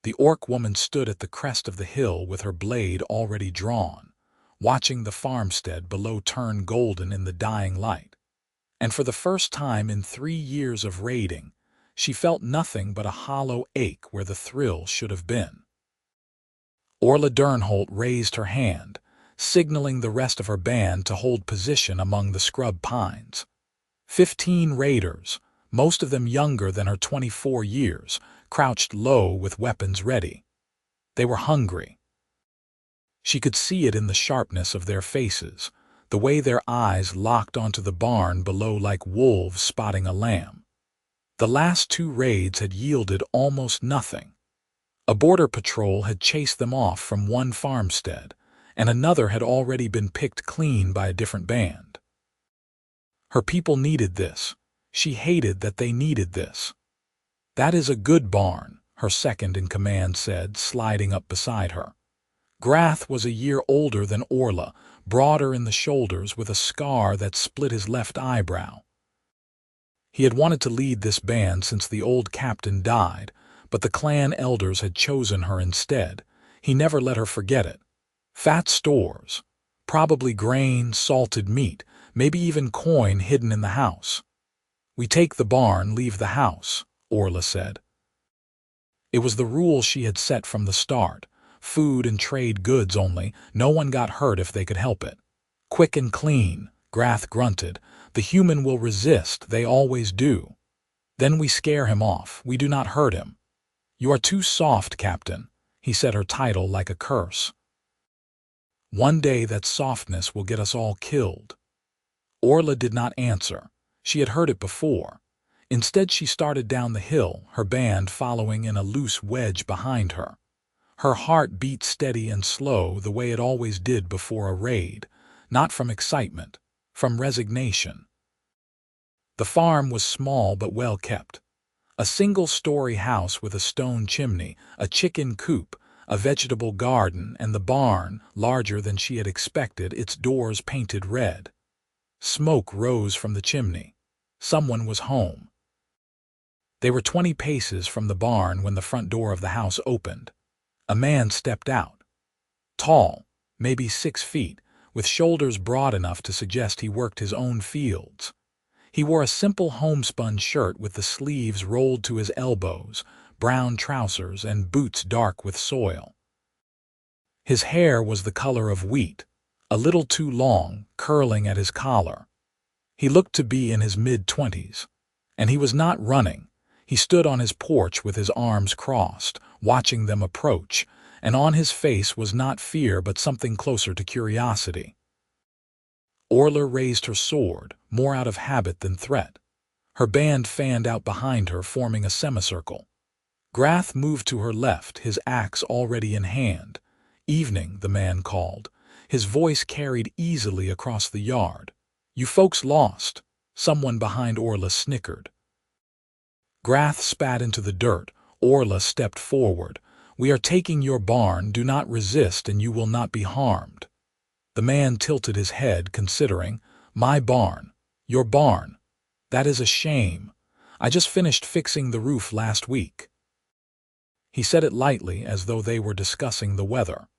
The orc woman stood at the crest of the hill with her blade already drawn, watching the farmstead below turn golden in the dying light. And for the first time in 3 years of raiding, she felt nothing but a hollow ache where the thrill should have been. Orla Durnholt raised her hand, signaling the rest of her band to hold position among the scrub pines. 15 raiders, most of them younger than her 24 years, crouched low with weapons ready. They were hungry. She could see it in the sharpness of their faces, the way their eyes locked onto the barn below like wolves spotting a lamb. The last 2 raids had yielded almost nothing. A border patrol had chased them off from one farmstead, and another had already been picked clean by a different band. Her people needed this. She hated that they needed this. "That is a good barn," her second-in-command said, sliding up beside her. Grath was a year older than Orla, broader in the shoulders with a scar that split his left eyebrow. He had wanted to lead this band since the old captain died, but the clan elders had chosen her instead. He never let her forget it. Fat stores, probably grain, salted meat, maybe even coin hidden in the house. "We take the barn, leave the house," Orla said. It was the rule she had set from the start. Food and trade goods only, no one got hurt if they could help it. "Quick and clean," Grath grunted. "The human will resist, they always do. Then we scare him off, we do not hurt him." "You are too soft, Captain," he said, her title like a curse. "One day that softness will get us all killed." Orla did not answer. She had heard it before. Instead she started down the hill, her band following in a loose wedge behind her. Her heart beat steady and slow the way it always did before a raid, not from excitement, from resignation. The farm was small but well kept. A single-story house with a stone chimney, a chicken coop, a vegetable garden, and the barn, larger than she had expected, its doors painted red. Smoke rose from the chimney. Someone was home. They were 20 paces from the barn when the front door of the house opened. A man stepped out. Tall, maybe 6 feet, with shoulders broad enough to suggest he worked his own fields. He wore a simple homespun shirt with the sleeves rolled to his elbows, brown trousers, and boots dark with soil. His hair was the color of wheat, a little too long, curling at his collar. He looked to be in his mid-20s, and he was not running. He stood on his porch with his arms crossed, watching them approach, and on his face was not fear but something closer to curiosity. Orla raised her sword, more out of habit than threat. Her band fanned out behind her, forming a semicircle. Grath moved to her left, his axe already in hand. "Evening," the man called. His voice carried easily across the yard. "You folks lost." Someone behind Orla snickered. Grath spat into the dirt. Orla stepped forward. "We are taking your barn, do not resist and you will not be harmed." The man tilted his head, considering. "My barn. Your barn. That is a shame. I just finished fixing the roof last week." He said it lightly, as though they were discussing the weather.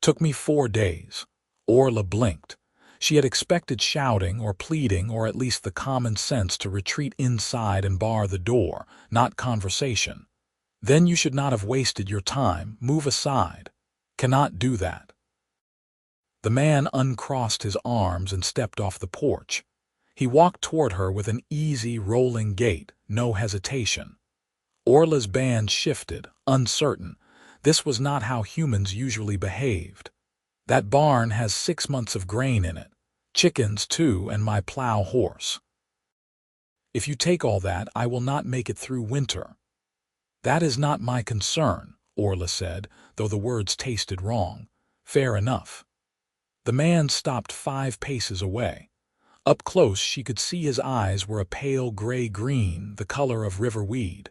"Took me 4 days." Orla blinked. She had expected shouting or pleading, or at least the common sense to retreat inside and bar the door, not conversation. "Then you should not have wasted your time. Move aside." "Cannot do that." The man uncrossed his arms and stepped off the porch. He walked toward her with an easy, rolling gait, no hesitation. Orla's band shifted, uncertain. This was not how humans usually behaved. "That barn has 6 months of grain in it. Chickens, too, and my plow horse. If you take all that, I will not make it through winter." "That is not my concern," Orla said, though the words tasted wrong. "Fair enough." The man stopped 5 paces away. Up close she could see his eyes were a pale gray-green, the color of river weed.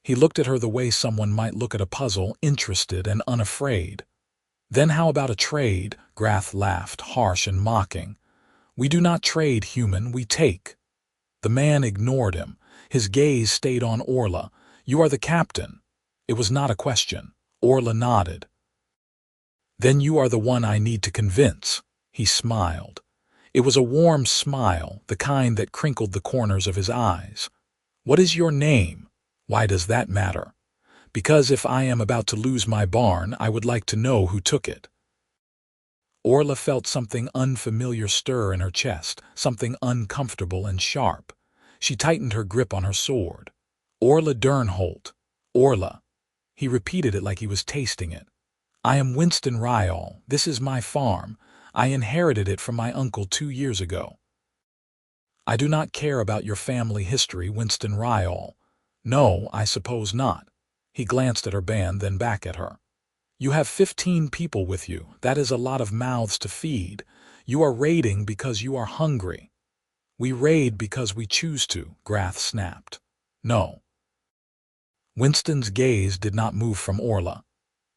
He looked at her the way someone might look at a puzzle, interested and unafraid. "Then how about a trade?" Grath laughed, harsh and mocking. "We do not trade, human, we take." The man ignored him. His gaze stayed on Orla. "You are the captain. It was not a question. Orla nodded. Then you are the one I need to convince. He smiled. It was a warm smile, the kind that crinkled the corners of his eyes. What is your name? Why does that matter? Because if I am about to lose my barn, I would like to know who took it. Orla felt something unfamiliar stir in her chest, something uncomfortable and sharp. She tightened her grip on her sword. Orla Durnholt. Orla. He repeated it like he was tasting it. I am Winston Ryall. This is my farm. I inherited it from my uncle 2 years ago. I do not care about your family history, Winston Ryall. No, I suppose not. He glanced at her band, then back at her. You have 15 people with you. That is a lot of mouths to feed. You are raiding because you are hungry. We raid because we choose to, Grath snapped. No. Winston's gaze did not move from Orla.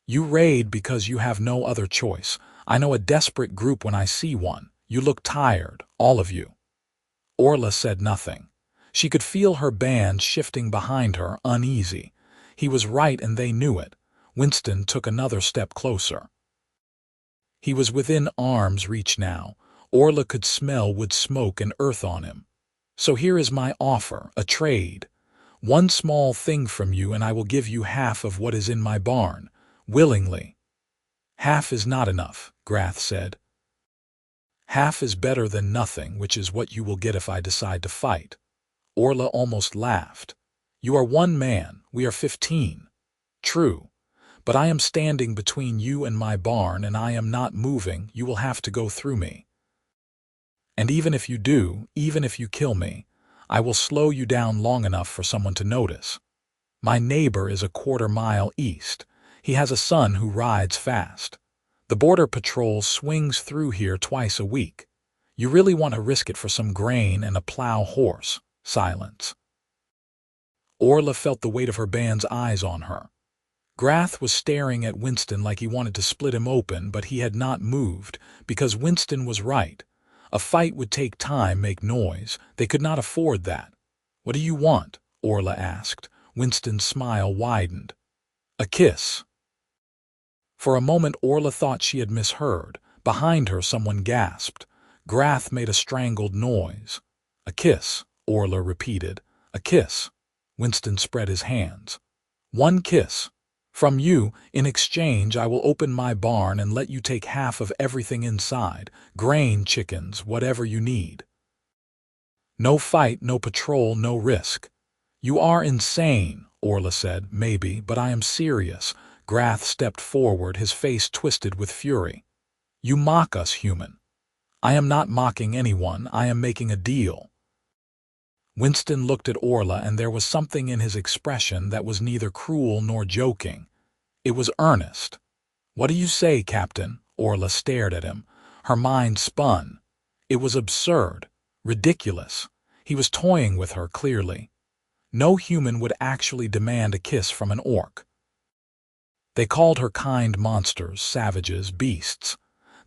You raid because you have no other choice. I know a desperate group when I see one. You look tired, all of you. Orla said nothing. She could feel her band shifting behind her, uneasy. He was right and they knew it. Winston took another step closer. He was within arm's reach now. Orla could smell wood smoke and earth on him. So here is my offer, a trade. One small thing from you and I will give you half of what is in my barn, willingly. Half is not enough, Grath said. Half is better than nothing, which is what you will get if I decide to fight. Orla almost laughed. You are one man, we are 15. True. But I am standing between you and my barn and I am not moving. You will have to go through me. And even if you do, even if you kill me, I will slow you down long enough for someone to notice. My neighbor is a quarter-mile east. He has a son who rides fast. The border patrol swings through here twice a week. You really want to risk it for some grain and a plow horse? Silence. Orla felt the weight of her band's eyes on her. Grath was staring at Winston like he wanted to split him open, but he had not moved, because Winston was right. A fight would take time, make noise. They could not afford that. What do you want? Orla asked. Winston's smile widened. A kiss. For a moment Orla thought she had misheard. Behind her someone gasped. Grath made a strangled noise. A kiss, Orla repeated. A kiss. Winston spread his hands. One kiss. From you, in exchange, I will open my barn and let you take half of everything inside, grain, chickens, whatever you need. No fight, no patrol, no risk. You are insane, Orla said. Maybe, but I am serious. Grath stepped forward, his face twisted with fury. You mock us, human. I am not mocking anyone. I am making a deal. Winston looked at Orla, and there was something in his expression that was neither cruel nor joking. It was earnest. What do you say, Captain? Orla stared at him. Her mind spun. It was absurd, ridiculous. He was toying with her, clearly. No human would actually demand a kiss from an orc. They called her kind monsters, savages, beasts.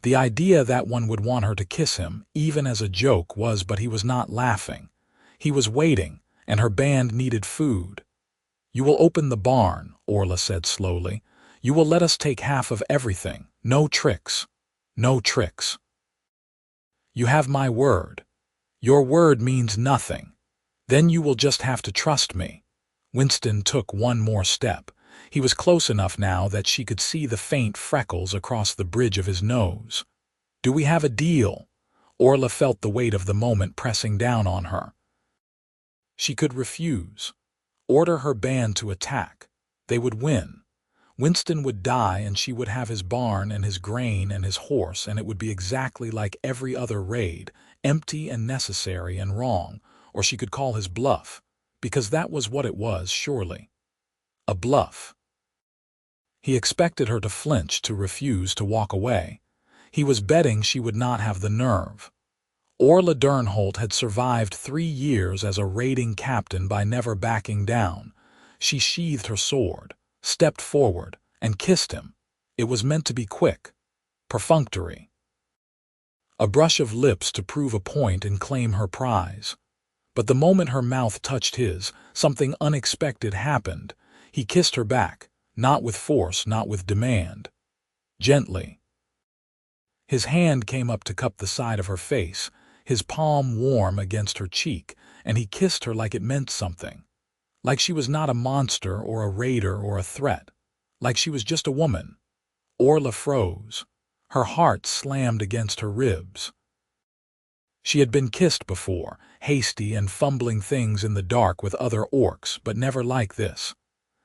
The idea that one would want her to kiss him, even as a joke, was, but he was not laughing. He was waiting, and her band needed food. You will open the barn, Orla said slowly. You will let us take half of everything. No tricks. No tricks. You have my word. Your word means nothing. Then you will just have to trust me. Winston took one more step. He was close enough now that she could see the faint freckles across the bridge of his nose. Do we have a deal? Orla felt the weight of the moment pressing down on her. She could refuse. Order her band to attack. They would win. Winston would die and she would have his barn and his grain and his horse, and it would be exactly like every other raid, empty and necessary and wrong, or she could call his bluff, because that was what it was, surely. A bluff. He expected her to flinch, to refuse, to walk away. He was betting she would not have the nerve. Orla Durnholt had survived 3 years as a raiding captain by never backing down. She sheathed her sword, stepped forward, and kissed him. It was meant to be quick, perfunctory. A brush of lips to prove a point and claim her prize. But the moment her mouth touched his, something unexpected happened. He kissed her back, not with force, not with demand. Gently. His hand came up to cup the side of her face, his palm warm against her cheek, and he kissed her like it meant something. Like she was not a monster or a raider or a threat. Like she was just a woman. Orla froze. Her heart slammed against her ribs. She had been kissed before, hasty and fumbling things in the dark with other orcs, but never like this.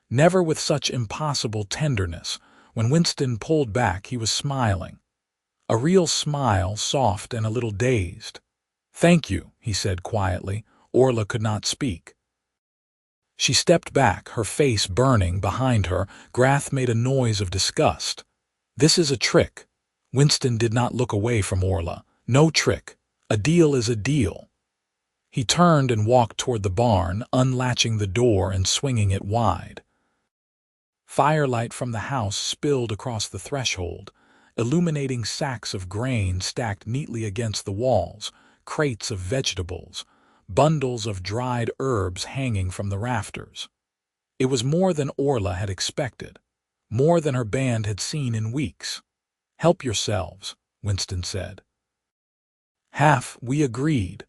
Never with such impossible tenderness. When Winston pulled back, he was smiling. A real smile, soft and a little dazed. "Thank you," he said quietly. Orla could not speak. She stepped back, her face burning behind her. Grath made a noise of disgust. "This is a trick." Winston did not look away from Orla. "No trick. A deal is a deal." He turned and walked toward the barn, unlatching the door and swinging it wide. Firelight from the house spilled across the threshold, illuminating sacks of grain stacked neatly against the walls, crates of vegetables, bundles of dried herbs hanging from the rafters. It was more than Orla had expected, more than her band had seen in weeks. "Help yourselves," Winston said. We agreed.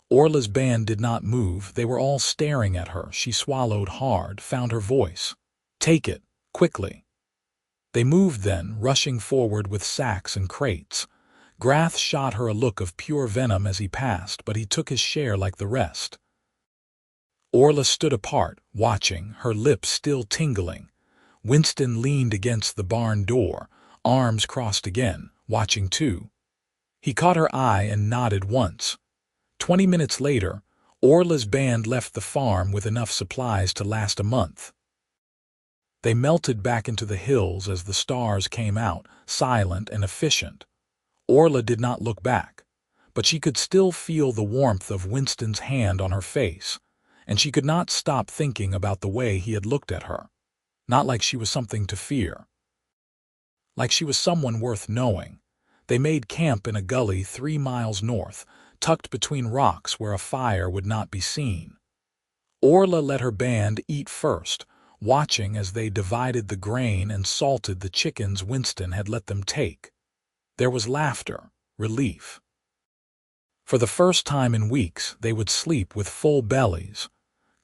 Orla's band did not move. They were all staring at her. She swallowed hard, found her voice. "Take it, quickly." They moved then, rushing forward with sacks and crates. Grath shot her a look of pure venom as he passed, but he took his share like the rest. Orla stood apart, watching, her lips still tingling. Winston leaned against the barn door, arms crossed again, watching too. He caught her eye and nodded once. 20 minutes later, Orla's band left the farm with enough supplies to last a month. They melted back into the hills as the stars came out, silent and efficient. Orla did not look back, but she could still feel the warmth of Winston's hand on her face, and she could not stop thinking about the way he had looked at her. Not like she was something to fear. Like she was someone worth knowing. They made camp in a gully 3 miles north, tucked between rocks where a fire would not be seen. Orla let her band eat first, watching as they divided the grain and salted the chickens Winston had let them take. There was laughter, relief. For the first time in weeks, they would sleep with full bellies.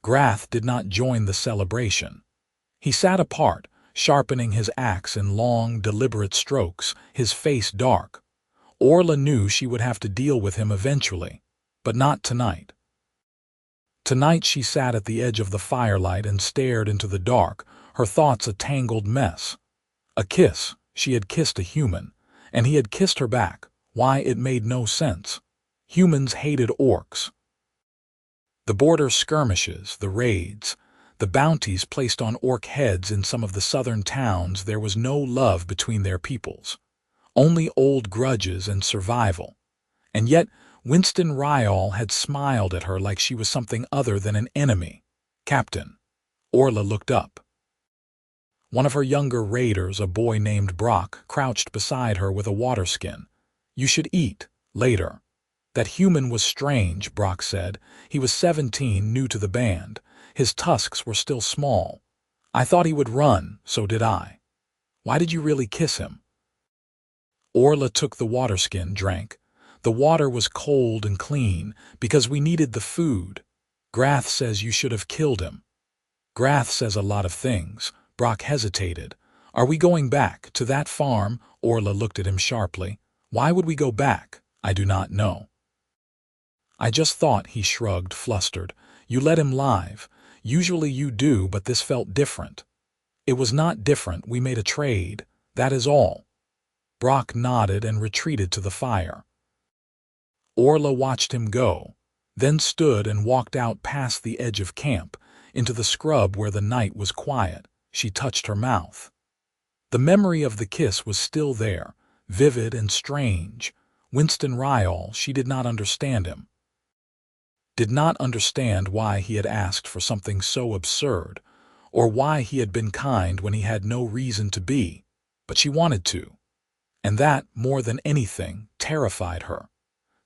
Grath did not join the celebration. He sat apart, sharpening his axe in long, deliberate strokes, his face dark. Orla knew she would have to deal with him eventually, but not tonight. Tonight she sat at the edge of the firelight and stared into the dark, her thoughts a tangled mess. A kiss. She had kissed a human, and he had kissed her back. Why, it made no sense. Humans hated orcs. The border skirmishes, the raids, the bounties placed on orc heads in some of the southern towns, there was no love between their peoples. Only old grudges and survival. And yet, Winston Ryall had smiled at her like she was something other than an enemy. "Captain." Orla looked up. One of her younger raiders, a boy named Brock, crouched beside her with a water skin. "You should eat, later." "That human was strange," Brock said. "He was 17, new to the band. His tusks were still small. I thought he would run, so did I." "Why did you really kiss him?" Orla took the water skin, drank. "The water was cold and clean, because we needed the food. Grath says you should have killed him." "Grath says a lot of things." Brock hesitated. "Are we going back, to that farm?" Orla looked at him sharply. "Why would we go back?" "I do not know." "I just thought," he shrugged, flustered. "You let him live. Usually you do, but this felt different." "It was not different. We made a trade. That is all." Brock nodded and retreated to the fire. Orla watched him go, then stood and walked out past the edge of camp, into the scrub where the night was quiet. She touched her mouth. The memory of the kiss was still there, vivid and strange. Winston Ryall, she did not understand him. Did not understand why he had asked for something so absurd, or why he had been kind when he had no reason to be, but she wanted to. And that, more than anything, terrified her.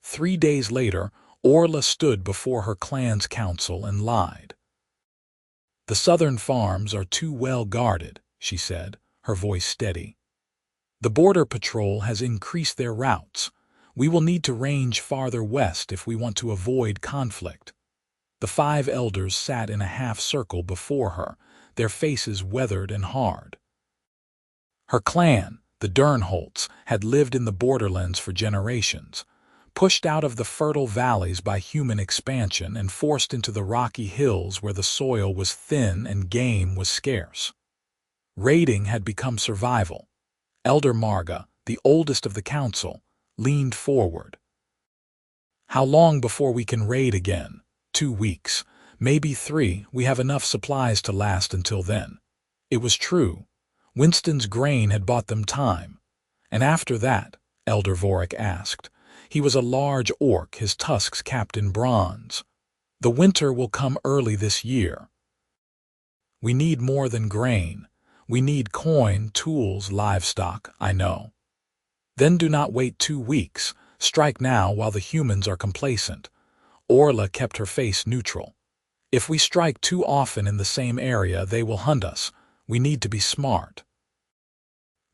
3 days later, Orla stood before her clan's council and lied. "The southern farms are too well guarded," she said, her voice steady. "The Border Patrol has increased their routes. We will need to range farther west if we want to avoid conflict." The 5 elders sat in a half-circle before her, their faces weathered and hard. Her clan, the Durnholts, had lived in the borderlands for generations, pushed out of the fertile valleys by human expansion and forced into the rocky hills where the soil was thin and game was scarce. Raiding had become survival. Elder Marga, the oldest of the council, leaned forward. "How long before we can raid again?" 2 weeks, maybe 3. We have enough supplies to last until then." It was true. Winston's grain had bought them time. "And after that?" Elder Vorik asked. He was a large orc, his tusks capped in bronze. "The winter will come early this year. We need more than grain. We need coin, tools, livestock, I know." "Then do not wait 2 weeks. Strike now while the humans are complacent." Orla kept her face neutral. "If we strike too often in the same area, they will hunt us. We need to be smart."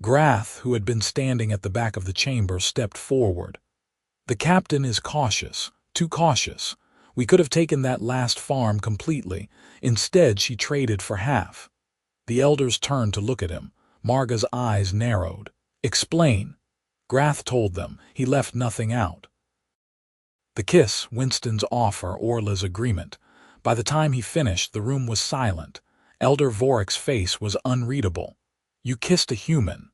Grath, who had been standing at the back of the chamber, stepped forward. "The captain is cautious, too cautious. We could have taken that last farm completely. Instead, she traded for half." The elders turned to look at him. Marga's eyes narrowed. "Explain." Grath told them. He left nothing out. The kiss, Winston's offer, Orla's agreement. By the time he finished, the room was silent. Elder Vorik's face was unreadable. "You kissed a human."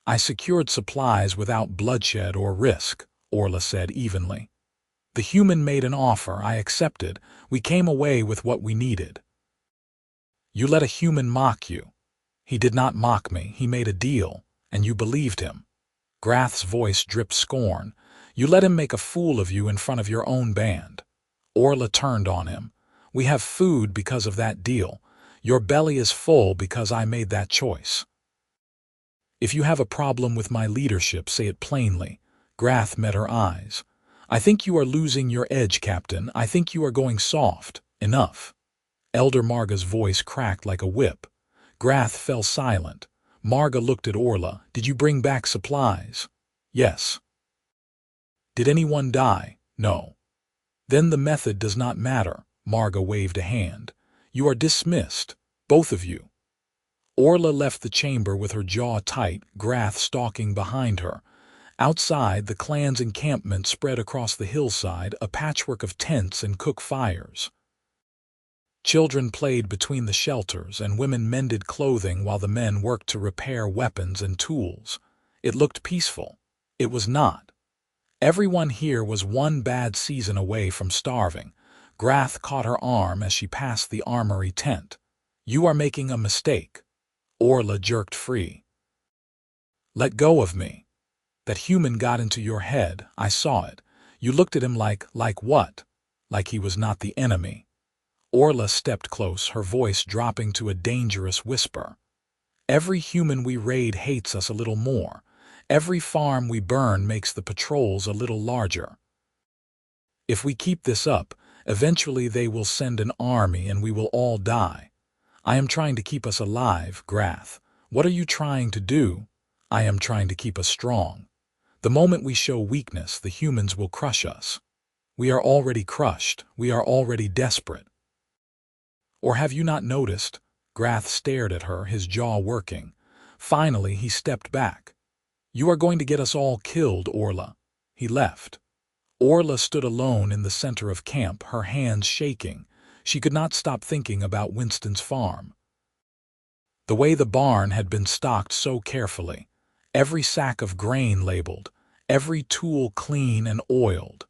"I secured supplies without bloodshed or risk," Orla said evenly. "The human made an offer, I accepted. We came away with what we needed." "You let a human mock you." "He did not mock me. He made a deal, and you believed him." Grath's voice dripped scorn. "You let him make a fool of you in front of your own band." Orla turned on him. "We have food because of that deal. Your belly is full because I made that choice." "If you have a problem with my leadership, say it plainly." Grath met her eyes. "I think you are losing your edge, Captain. I think you are going soft. Enough." Elder Marga's voice cracked like a whip. Grath fell silent. Marga looked at Orla. "Did you bring back supplies?" "Yes." "Did anyone die?" "No." "Then the method does not matter." Marga waved a hand. "You are dismissed, both of you." Orla left the chamber with her jaw tight, Grath stalking behind her. Outside, the clan's encampment spread across the hillside, a patchwork of tents and cook fires. Children played between the shelters, and women mended clothing while the men worked to repair weapons and tools. It looked peaceful. It was not. Everyone here was one bad season away from starving. Grath caught her arm as she passed the armory tent. "You are making a mistake." Orla jerked free. "Let go of me." "That human got into your head. I saw it. You looked at him like what? Like he was not the enemy." Orla stepped close, her voice dropping to a dangerous whisper. "Every human we raid hates us a little more. Every farm we burn makes the patrols a little larger. If we keep this up, eventually they will send an army and we will all die. I am trying to keep us alive, Grath. What are you trying to do?" "I am trying to keep us strong. The moment we show weakness, the humans will crush us. We are already crushed. We are already desperate." "Or have you not noticed?" Grath stared at her, his jaw working. Finally, he stepped back. "You are going to get us all killed, Orla." He left. Orla stood alone in the center of camp, her hands shaking. She could not stop thinking about Winston's farm. The way the barn had been stocked so carefully. Every sack of grain labeled, every tool clean and oiled.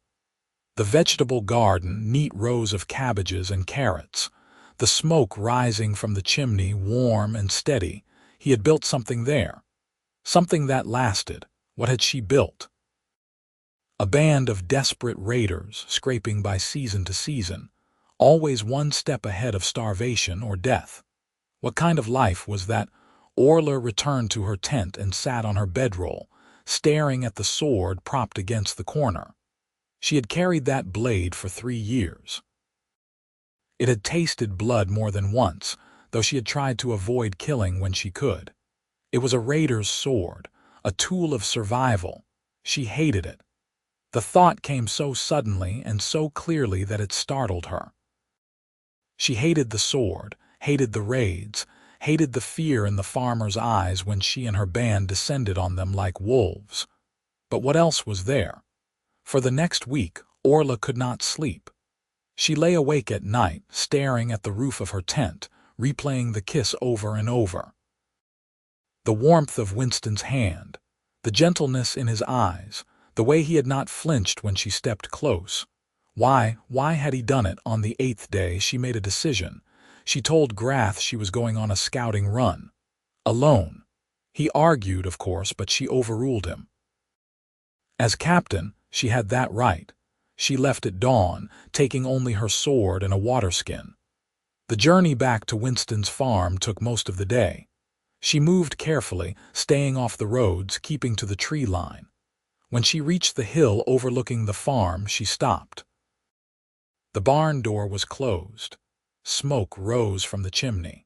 The vegetable garden, neat rows of cabbages and carrots. The smoke rising from the chimney, warm and steady. He had built something there. Something that lasted. What had she built? A band of desperate raiders, scraping by season to season, always one step ahead of starvation or death. What kind of life was that? Orla returned to her tent and sat on her bedroll, staring at the sword propped against the corner. She had carried that blade for 3 years. It had tasted blood more than once. though she had tried to avoid killing when she could. It was a raider's sword, a tool of survival. She hated it. The thought came so suddenly and so clearly that it startled her. She hated the sword, hated the raids, hated the fear in the farmer's eyes when she and her band descended on them like wolves. But what else was there? For the next week, Orla could not sleep. She lay awake at night, staring at the roof of her tent, replaying the kiss over and over. The warmth of Winston's hand, the gentleness in his eyes, the way he had not flinched when she stepped close. Why had he done it? On the 8th day she made a decision. She told Grath she was going on a scouting run. Alone. He argued, of course, but she overruled him. As captain, she had that right. She left at dawn, taking only her sword and a waterskin. The journey back to Winston's farm took most of the day. She moved carefully, staying off the roads, keeping to the tree line. When she reached the hill overlooking the farm, she stopped. The barn door was closed. Smoke rose from the chimney.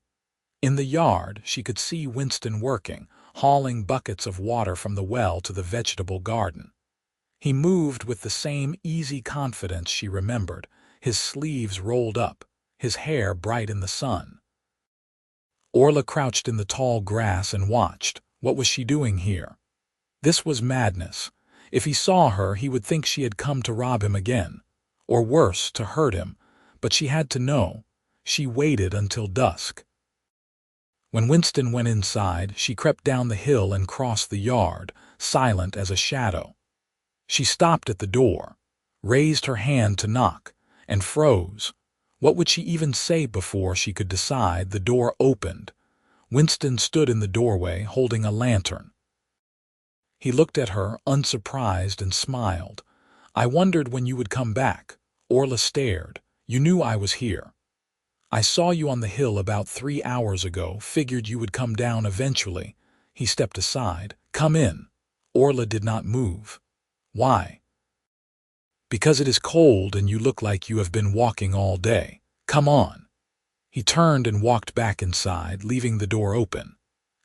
In the yard, she could see Winston working, hauling buckets of water from the well to the vegetable garden. He moved with the same easy confidence she remembered, his sleeves rolled up, his hair bright in the sun. Orla crouched in the tall grass and watched. What was she doing here? This was madness. If he saw her, he would think she had come to rob him again, or worse, to hurt him, but she had to know. She waited until dusk. When Winston went inside, she crept down the hill and crossed the yard, silent as a shadow. She stopped at the door, raised her hand to knock, and froze. What would she even say before she could decide? The door opened. Winston stood in the doorway, holding a lantern. He looked at her, unsurprised, and smiled. "I wondered when you would come back." Orla stared. "You knew I was here." "I saw you on the hill about 3 hours ago, figured you would come down eventually." He stepped aside. "Come in." Orla did not move. "Why?" "Because it is cold and you look like you have been walking all day. Come on." He turned and walked back inside, leaving the door open.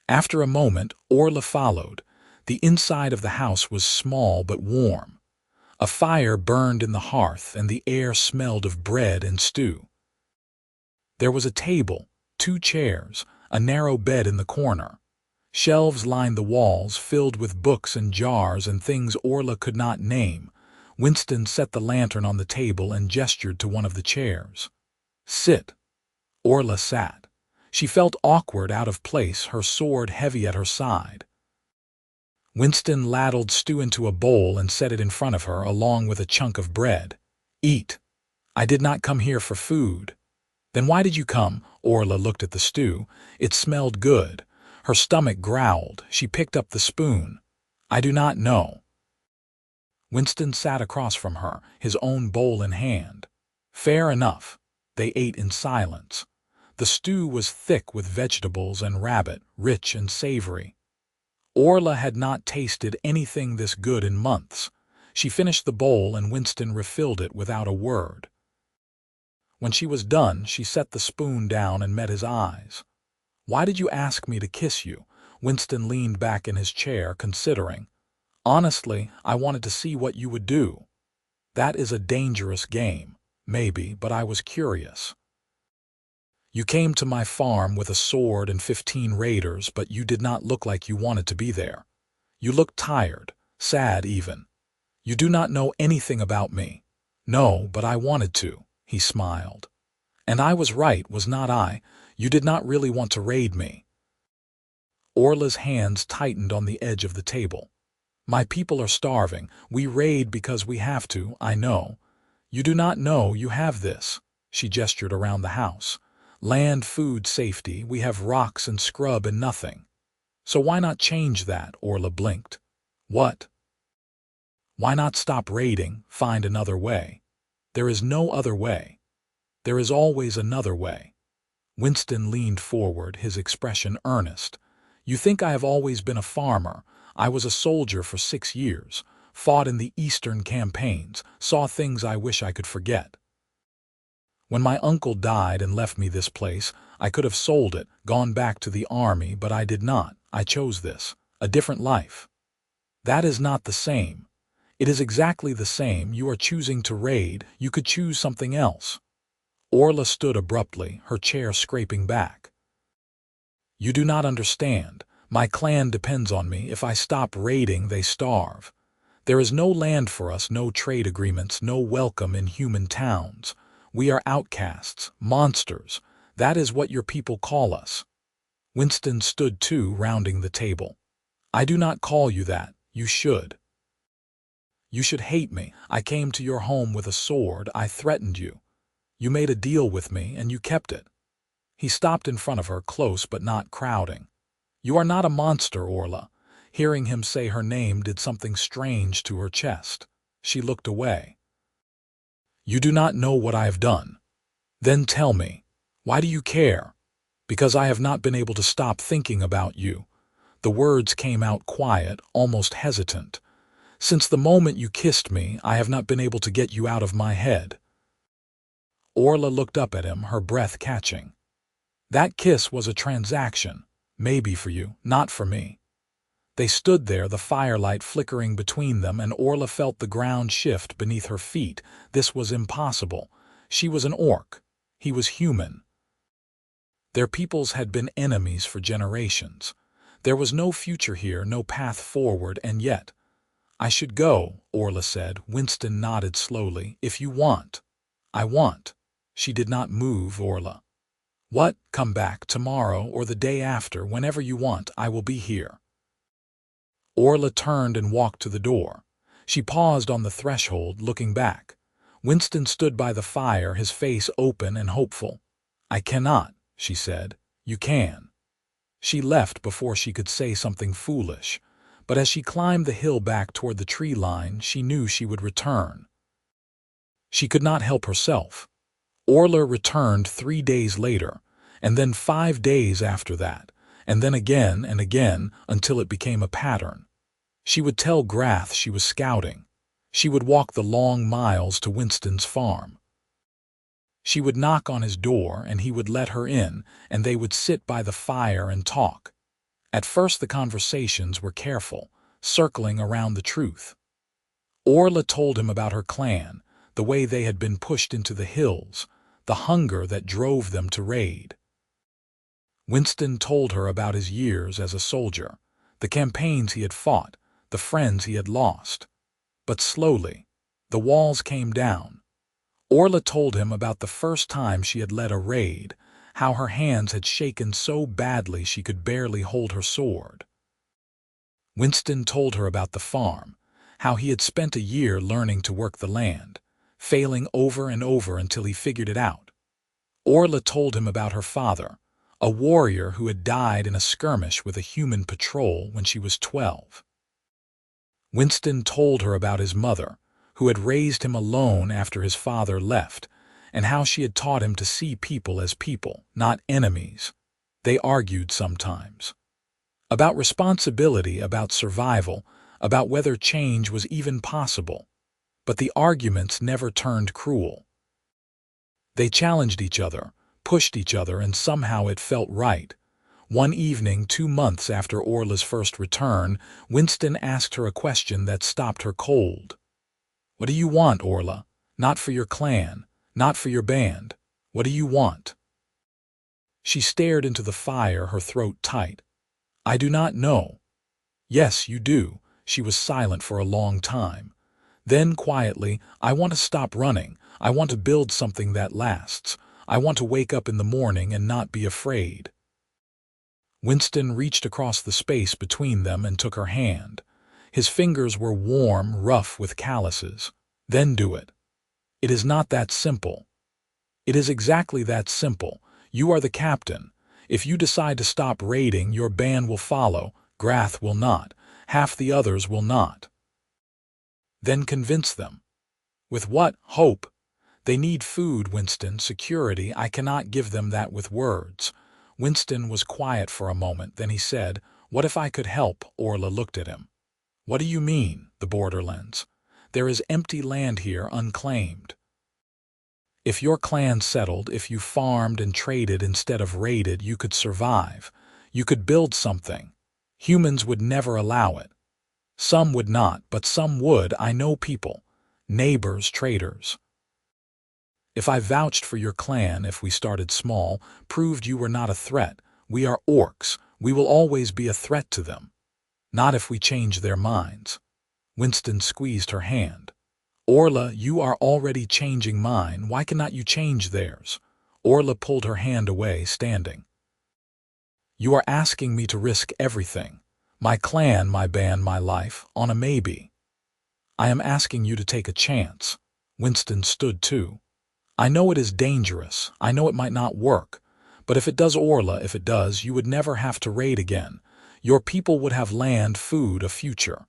After a moment, Orla followed. The inside of the house was small but warm. A fire burned in the hearth and the air smelled of bread and stew. There was a table, 2 chairs, a narrow bed in the corner. Shelves lined the walls, filled with books and jars and things Orla could not name. Winston set the lantern on the table and gestured to one of the chairs. "Sit." Orla sat. She felt awkward, out of place, her sword heavy at her side. Winston ladled stew into a bowl and set it in front of her, along with a chunk of bread. "Eat." "I did not come here for food." "Then why did you come?" Orla looked at the stew. It smelled good. Her stomach growled. She picked up the spoon. "I do not know." Winston sat across from her, his own bowl in hand. "Fair enough." They ate in silence. The stew was thick with vegetables and rabbit, rich and savory. Orla had not tasted anything this good in months. She finished the bowl and Winston refilled it without a word. When she was done, she set the spoon down and met his eyes. "Why did you ask me to kiss you?" Winston leaned back in his chair, considering. "Honestly, I wanted to see what you would do. That is a dangerous game, maybe, but I was curious. You came to my farm with a sword and 15 raiders, but you did not look like you wanted to be there. You looked tired, sad even. You do not know anything about me." "No, but I wanted to," he smiled. "And I was right, was not I? You did not really want to raid me." Orla's hands tightened on the edge of the table. "My people are starving. We raid because we have to, I know. You do not know you have this." She gestured around the house. "Land, food, safety. We have rocks and scrub and nothing. So why not change that?" Orla blinked. "What?" "Why not stop raiding, find another way?" "There is no other way. There is always another way." Winston leaned forward, his expression earnest. "You think I have always been a farmer. I was a soldier for 6 years, fought in the Eastern campaigns, saw things I wish I could forget." When my uncle died and left me this place, I could have sold it, gone back to the army, but I did not. I chose this, a different life. That is not the same. It is exactly the same. You are choosing to raid. You could choose something else. Orla stood abruptly, her chair scraping back. You do not understand. My clan depends on me. If I stop raiding, they starve. There is no land for us, no trade agreements, no welcome in human towns. We are outcasts, monsters. That is what your people call us. Winston stood too, rounding the table. I do not call you that. You should. You should hate me. I came to your home with a sword. I threatened you. You made a deal with me, and you kept it. He stopped in front of her, close but not crowding. You are not a monster, Orla. Hearing him say her name did something strange to her chest. She looked away. You do not know what I have done. Then tell me. Why do you care? Because I have not been able to stop thinking about you. The words came out quiet, almost hesitant. Since the moment you kissed me, I have not been able to get you out of my head. Orla looked up at him, her breath catching. That kiss was a transaction. Maybe for you, not for me. They stood there, the firelight flickering between them, and Orla felt the ground shift beneath her feet. This was impossible. She was an orc. He was human. Their peoples had been enemies for generations. There was no future here, no path forward, and yet... I should go, Orla said. Winston nodded slowly. If you want. I want. She did not move. Orla. What? Come back tomorrow or the day after, whenever you want. I will be here. Orla turned and walked to the door. She paused on the threshold, looking back. Winston stood by the fire, his face open and hopeful. I cannot, she said. You can. She left before she could say something foolish, but as she climbed the hill back toward the tree line, she knew she would return. She could not help herself. Orla returned 3 days later, and then 5 days after that, and then again and again until it became a pattern. She would tell Grath she was scouting. She would walk the long miles to Winston's farm. She would knock on his door, and he would let her in, and they would sit by the fire and talk. At first the conversations were careful, circling around the truth. Orla told him about her clan, the way they had been pushed into the hills, the hunger that drove them to raid. Winston told her about his years as a soldier, the campaigns he had fought, the friends he had lost. But slowly, the walls came down. Orla told him about the first time she had led a raid, how her hands had shaken so badly she could barely hold her sword. Winston told her about the farm, how he had spent a year learning to work the land, failing over and over until he figured it out. Orla told him about her father, a warrior who had died in a skirmish with a human patrol when she was 12. Winston told her about his mother, who had raised him alone after his father left, and how she had taught him to see people as people, not enemies. They argued sometimes. About responsibility, about survival, about whether change was even possible. But the arguments never turned cruel. They challenged each other, pushed each other, and somehow it felt right. One evening, 2 months after Orla's first return, Winston asked her a question that stopped her cold. What do you want, Orla? Not for your clan, not for your band. What do you want? She stared into the fire, her throat tight. I do not know. Yes, you do. She was silent for a long time. Then, quietly, I want to stop running. I want to build something that lasts. I want to wake up in the morning and not be afraid. Winston reached across the space between them and took her hand. His fingers were warm, rough with calluses. Then do it. It is not that simple. It is exactly that simple. You are the captain. If you decide to stop raiding, your band will follow. Grath will not. Half the others will not. Then convince them. With what? Hope. They need food, Winston, security. I cannot give them that with words. Winston was quiet for a moment, then he said, What if I could help? Orla looked at him. What do you mean, the borderlands? There is empty land here, unclaimed. If your clan settled, if you farmed and traded instead of raided, you could survive. You could build something. Humans would never allow it. Some would not, but some would. I know people. Neighbors, traders. If I vouched for your clan, if we started small, proved you were not a threat, we are orcs, we will always be a threat to them. Not if we change their minds. Winston squeezed her hand. Orla, you are already changing mine. Why cannot you change theirs? Orla pulled her hand away, standing. You are asking me to risk everything. My clan, my band, my life, on a maybe. I am asking you to take a chance. Winston stood too. I know it is dangerous. I know it might not work. But if it does, Orla, if it does, you would never have to raid again. Your people would have land, food, a future.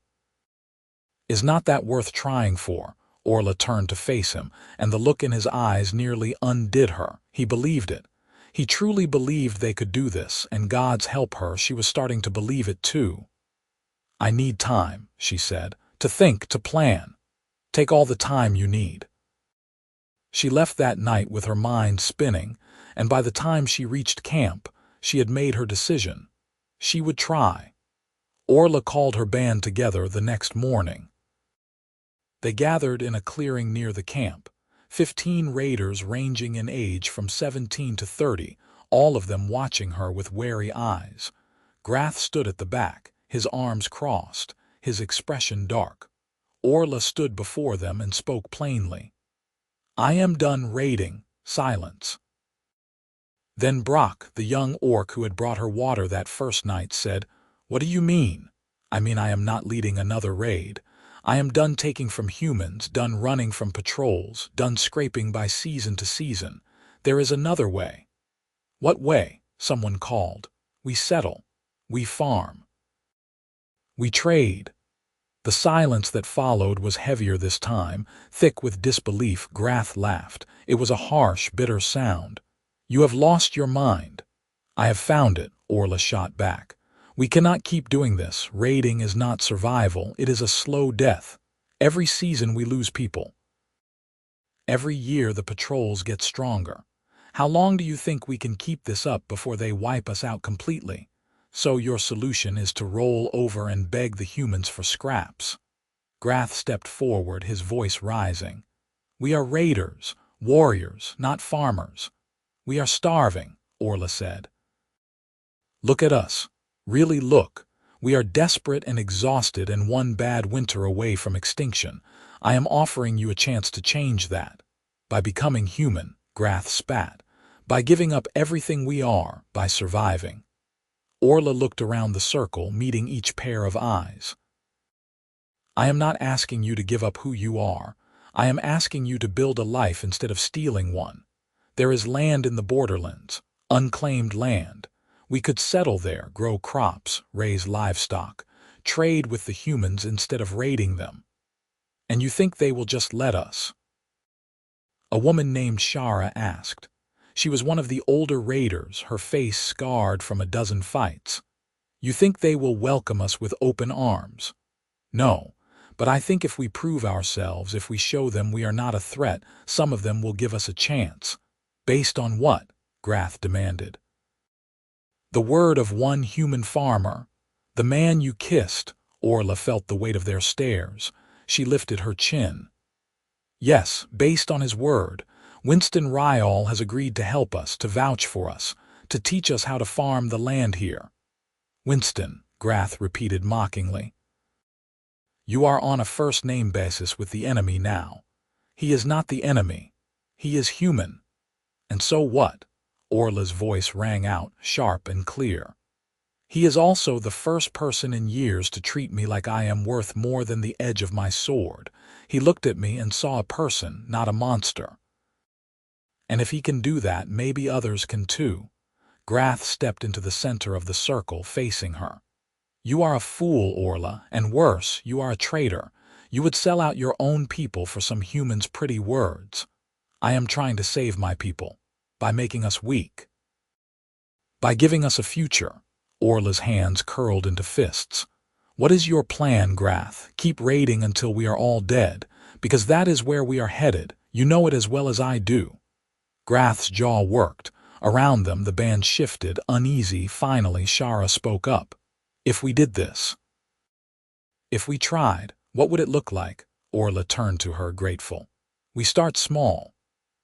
Is not that worth trying for? Orla turned to face him, and the look in his eyes nearly undid her. He believed it. He truly believed they could do this, and God's help her, she was starting to believe it too. I need time, she said, to think, to plan. Take all the time you need. She left that night with her mind spinning, and by the time she reached camp, she had made her decision. She would try. Orla called her band together the next morning. They gathered in a clearing near the camp, 15 raiders ranging in age from 17 to 30, all of them watching her with wary eyes. Grath stood at the back, his arms crossed, his expression dark. Orla stood before them and spoke plainly. I am done raiding. Silence. Then Brock, the young orc who had brought her water that first night, said, What do you mean? I mean I am not leading another raid. I am done taking from humans, done running from patrols, done scraping by season to season. There is another way. What way? Someone called. We settle. We farm. We trade. The silence that followed was heavier this time, thick with disbelief. Grath laughed. It was a harsh, bitter sound. You have lost your mind. I have found it, Orla shot back. We cannot keep doing this. Raiding is not survival. It is a slow death. Every season we lose people. Every year the patrols get stronger. How long do you think we can keep this up before they wipe us out completely? So your solution is to roll over and beg the humans for scraps. Grath stepped forward, his voice rising. We are raiders, warriors, not farmers. We are starving, Orla said. Look at us. Really look. We are desperate and exhausted and one bad winter away from extinction. I am offering you a chance to change that. By becoming human, Grath spat. By giving up everything we are, by surviving. Orla looked around the circle, meeting each pair of eyes. I am not asking you to give up who you are. I am asking you to build a life instead of stealing one. There is land in the borderlands, unclaimed land. We could settle there, grow crops, raise livestock, trade with the humans instead of raiding them. And you think they will just let us? A woman named Shara asked. She was one of the older raiders, her face scarred from a dozen fights. You think they will welcome us with open arms? No, but I think if we prove ourselves, if we show them we are not a threat, some of them will give us a chance. Based on what? Grath demanded. The word of one human farmer. The man you kissed. Orla felt the weight of their stares. She lifted her chin. Yes, based on his word. Winston Ryall has agreed to help us, to vouch for us, to teach us how to farm the land here. Winston, Grath repeated mockingly. You are on a first-name basis with the enemy now. He is not the enemy. He is human. And so what? Orla's voice rang out, sharp and clear. He is also the first person in years to treat me like I am worth more than the edge of my sword. He looked at me and saw a person, not a monster. And if he can do that, maybe others can too. Grath stepped into the center of the circle, facing her. You are a fool, Orla, and worse, you are a traitor. You would sell out your own people for some human's pretty words. I am trying to save my people. By making us weak. By giving us a future. Orla's hands curled into fists. What is your plan, Grath? Keep raiding until we are all dead, because that is where we are headed. You know it as well as I do. Grath's jaw worked. Around them, the band shifted, uneasy. Finally, Shara spoke up. If we did this, if we tried, what would it look like? Orla turned to her, grateful. We start small.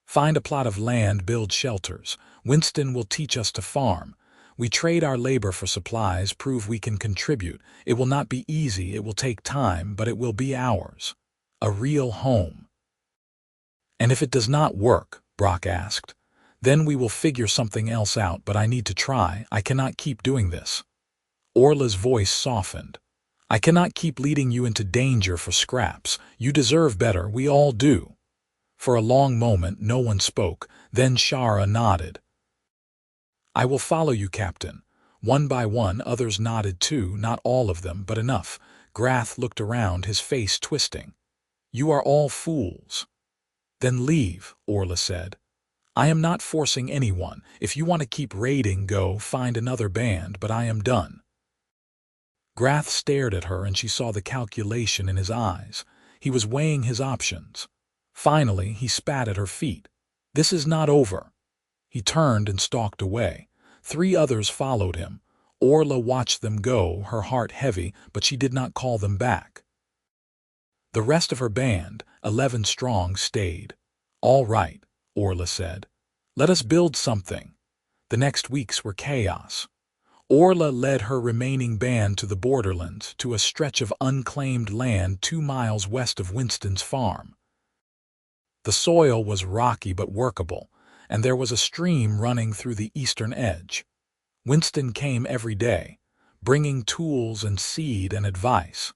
Find a plot of land, build shelters. Winston will teach us to farm. We trade our labor for supplies, prove we can contribute. It will not be easy, it will take time, but it will be ours. A real home. And if it does not work, Brock asked, then we will figure something else out, but I need to try. I cannot keep doing this. Orla's voice softened. I cannot keep leading you into danger for scraps. You deserve better, we all do. For a long moment, no one spoke. Then Shara nodded. I will follow you, Captain. One by one, others nodded too, not all of them, but enough. Grath looked around, his face twisting. You are all fools. Then leave, Orla said. I am not forcing anyone. If you want to keep raiding, go find another band, but I am done. Grath stared at her and she saw the calculation in his eyes. He was weighing his options. Finally, he spat at her feet. This is not over. He turned and stalked away. 3 others followed him. Orla watched them go, her heart heavy, but she did not call them back. The rest of her band, 11 strong, stayed. All right, Orla said. Let us build something. The next weeks were chaos. Orla led her remaining band to the borderlands, to a stretch of unclaimed land 2 miles west of Winston's farm. The soil was rocky but workable, and there was a stream running through the eastern edge. Winston came every day, bringing tools and seed and advice.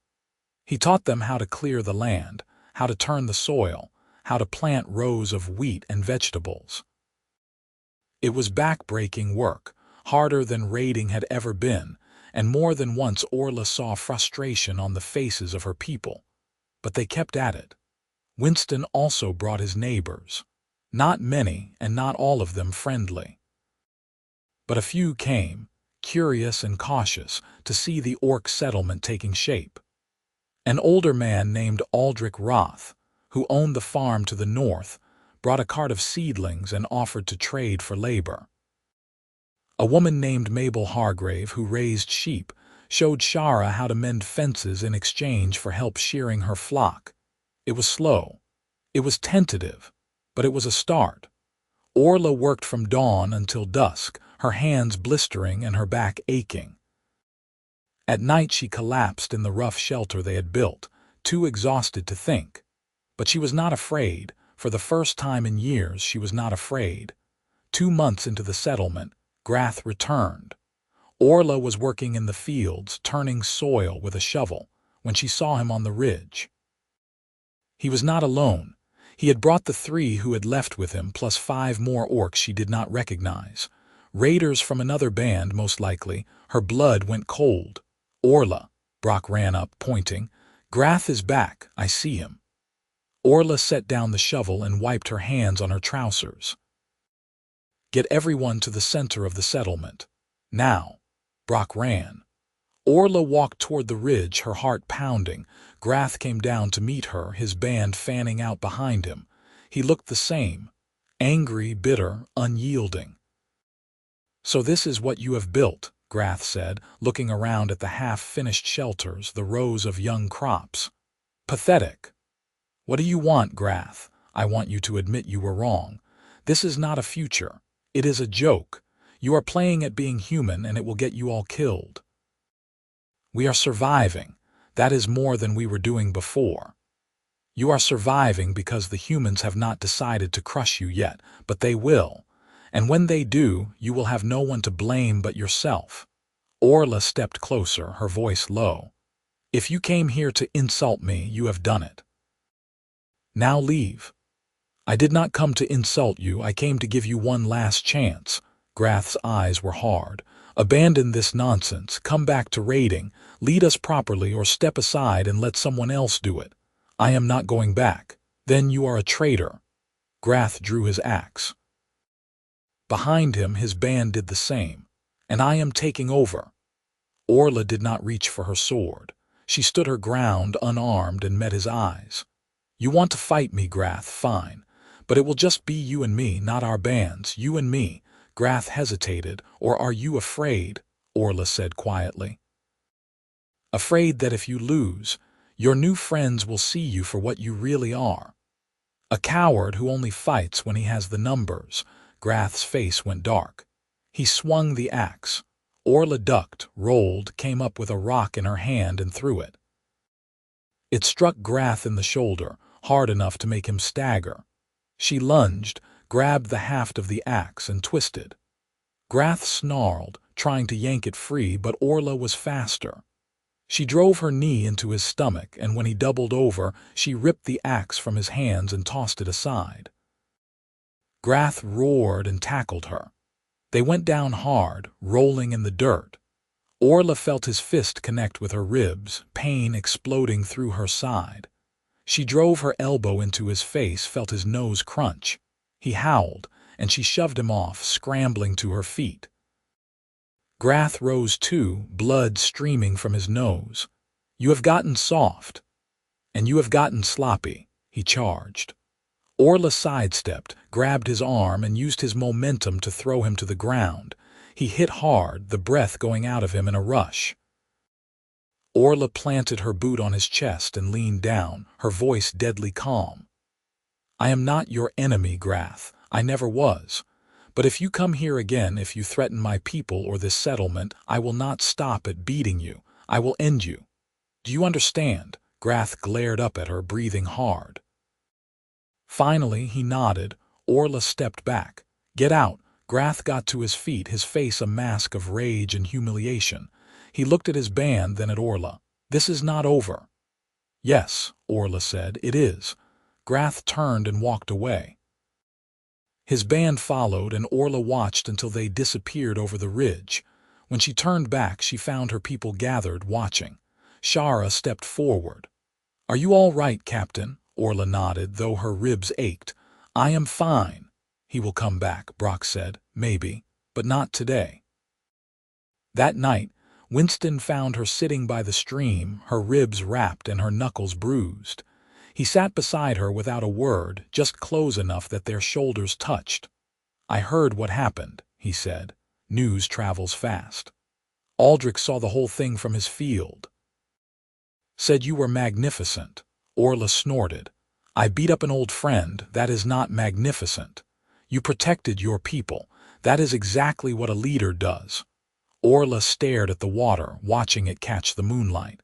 He taught them how to clear the land, how to turn the soil, how to plant rows of wheat and vegetables. It was back-breaking work, harder than raiding had ever been, and more than once Orla saw frustration on the faces of her people. But they kept at it. Winston also brought his neighbors. Not many, and not all of them friendly. But a few came, curious and cautious, to see the orc settlement taking shape. An older man named Aldrich Roth, who owned the farm to the north, brought a cart of seedlings and offered to trade for labor. A woman named Mabel Hargrave, who raised sheep, showed Shara how to mend fences in exchange for help shearing her flock. It was slow. It was tentative, but it was a start. Orla worked from dawn until dusk, her hands blistering and her back aching. At night she collapsed in the rough shelter they had built, too exhausted to think. But she was not afraid. For the first time in years, she was not afraid. 2 months into the settlement, Grath returned. Orla was working in the fields, turning soil with a shovel, when she saw him on the ridge. He was not alone. He had brought the 3 who had left with him, plus 5 more orcs she did not recognize. Raiders from another band, most likely. Her blood went cold. Orla, Brock ran up, pointing. Grath is back. I see him. Orla set down the shovel and wiped her hands on her trousers. Get everyone to the center of the settlement. Now. Brock ran. Orla walked toward the ridge, her heart pounding. Grath came down to meet her, his band fanning out behind him. He looked the same. Angry, bitter, unyielding. So this is what you have built, Grath said, looking around at the half-finished shelters, the rows of young crops. Pathetic. What do you want, Grath? I want you to admit you were wrong. This is not a future. It is a joke. You are playing at being human, and it will get you all killed. We are surviving. That is more than we were doing before. You are surviving because the humans have not decided to crush you yet, but they will. And when they do, you will have no one to blame but yourself. Orla stepped closer, her voice low. If you came here to insult me, you have done it. Now leave. I did not come to insult you, I came to give you one last chance. Grath's eyes were hard. Abandon this nonsense, come back to raiding, lead us properly, or step aside and let someone else do it. I am not going back. Then you are a traitor. Grath drew his axe. Behind him, his band did the same. And I am taking over. Orla did not reach for her sword. She stood her ground, unarmed, and met his eyes. You want to fight me, Grath, fine. But it will just be you and me, not our bands, you and me. Grath hesitated. Or are you afraid? Orla said quietly. Afraid that if you lose, your new friends will see you for what you really are. A coward who only fights when he has the numbers. Grath's face went dark. He swung the axe. Orla ducked, rolled, came up with a rock in her hand and threw it. It struck Grath in the shoulder, hard enough to make him stagger. She lunged, grabbed the haft of the axe and twisted. Grath snarled, trying to yank it free, but Orla was faster. She drove her knee into his stomach, and when he doubled over, she ripped the axe from his hands and tossed it aside. Grath roared and tackled her. They went down hard, rolling in the dirt. Orla felt his fist connect with her ribs, pain exploding through her side. She drove her elbow into his face, felt his nose crunch. He howled, and she shoved him off, scrambling to her feet. Grath rose too, blood streaming from his nose. "You have gotten soft. And you have gotten sloppy," he charged. Orla sidestepped, grabbed his arm, and used his momentum to throw him to the ground. He hit hard, the breath going out of him in a rush. Orla planted her boot on his chest and leaned down, her voice deadly calm. "I am not your enemy, Grath. I never was. But if you come here again, if you threaten my people or this settlement, I will not stop at beating you. I will end you. Do you understand?" Grath glared up at her, breathing hard. Finally, he nodded. Orla stepped back. "Get out." Grath got to his feet, his face a mask of rage and humiliation. He looked at his band, then at Orla. "This is not over." "Yes," Orla said, "it is." Grath turned and walked away. His band followed, and Orla watched until they disappeared over the ridge. When she turned back, she found her people gathered, watching. Shara stepped forward. "Are you all right, Captain?" Orla nodded, though her ribs ached. "I am fine." "He will come back," Brock said. "Maybe, but not today." That night, Winston found her sitting by the stream, her ribs wrapped and her knuckles bruised. He sat beside her without a word, just close enough that their shoulders touched. "I heard what happened," he said. "News travels fast. Aldrich saw the whole thing from his field. Said you were magnificent." Orla snorted. "I beat up an old friend. That is not magnificent. You protected your people. That is exactly what a leader does." Orla stared at the water, watching it catch the moonlight.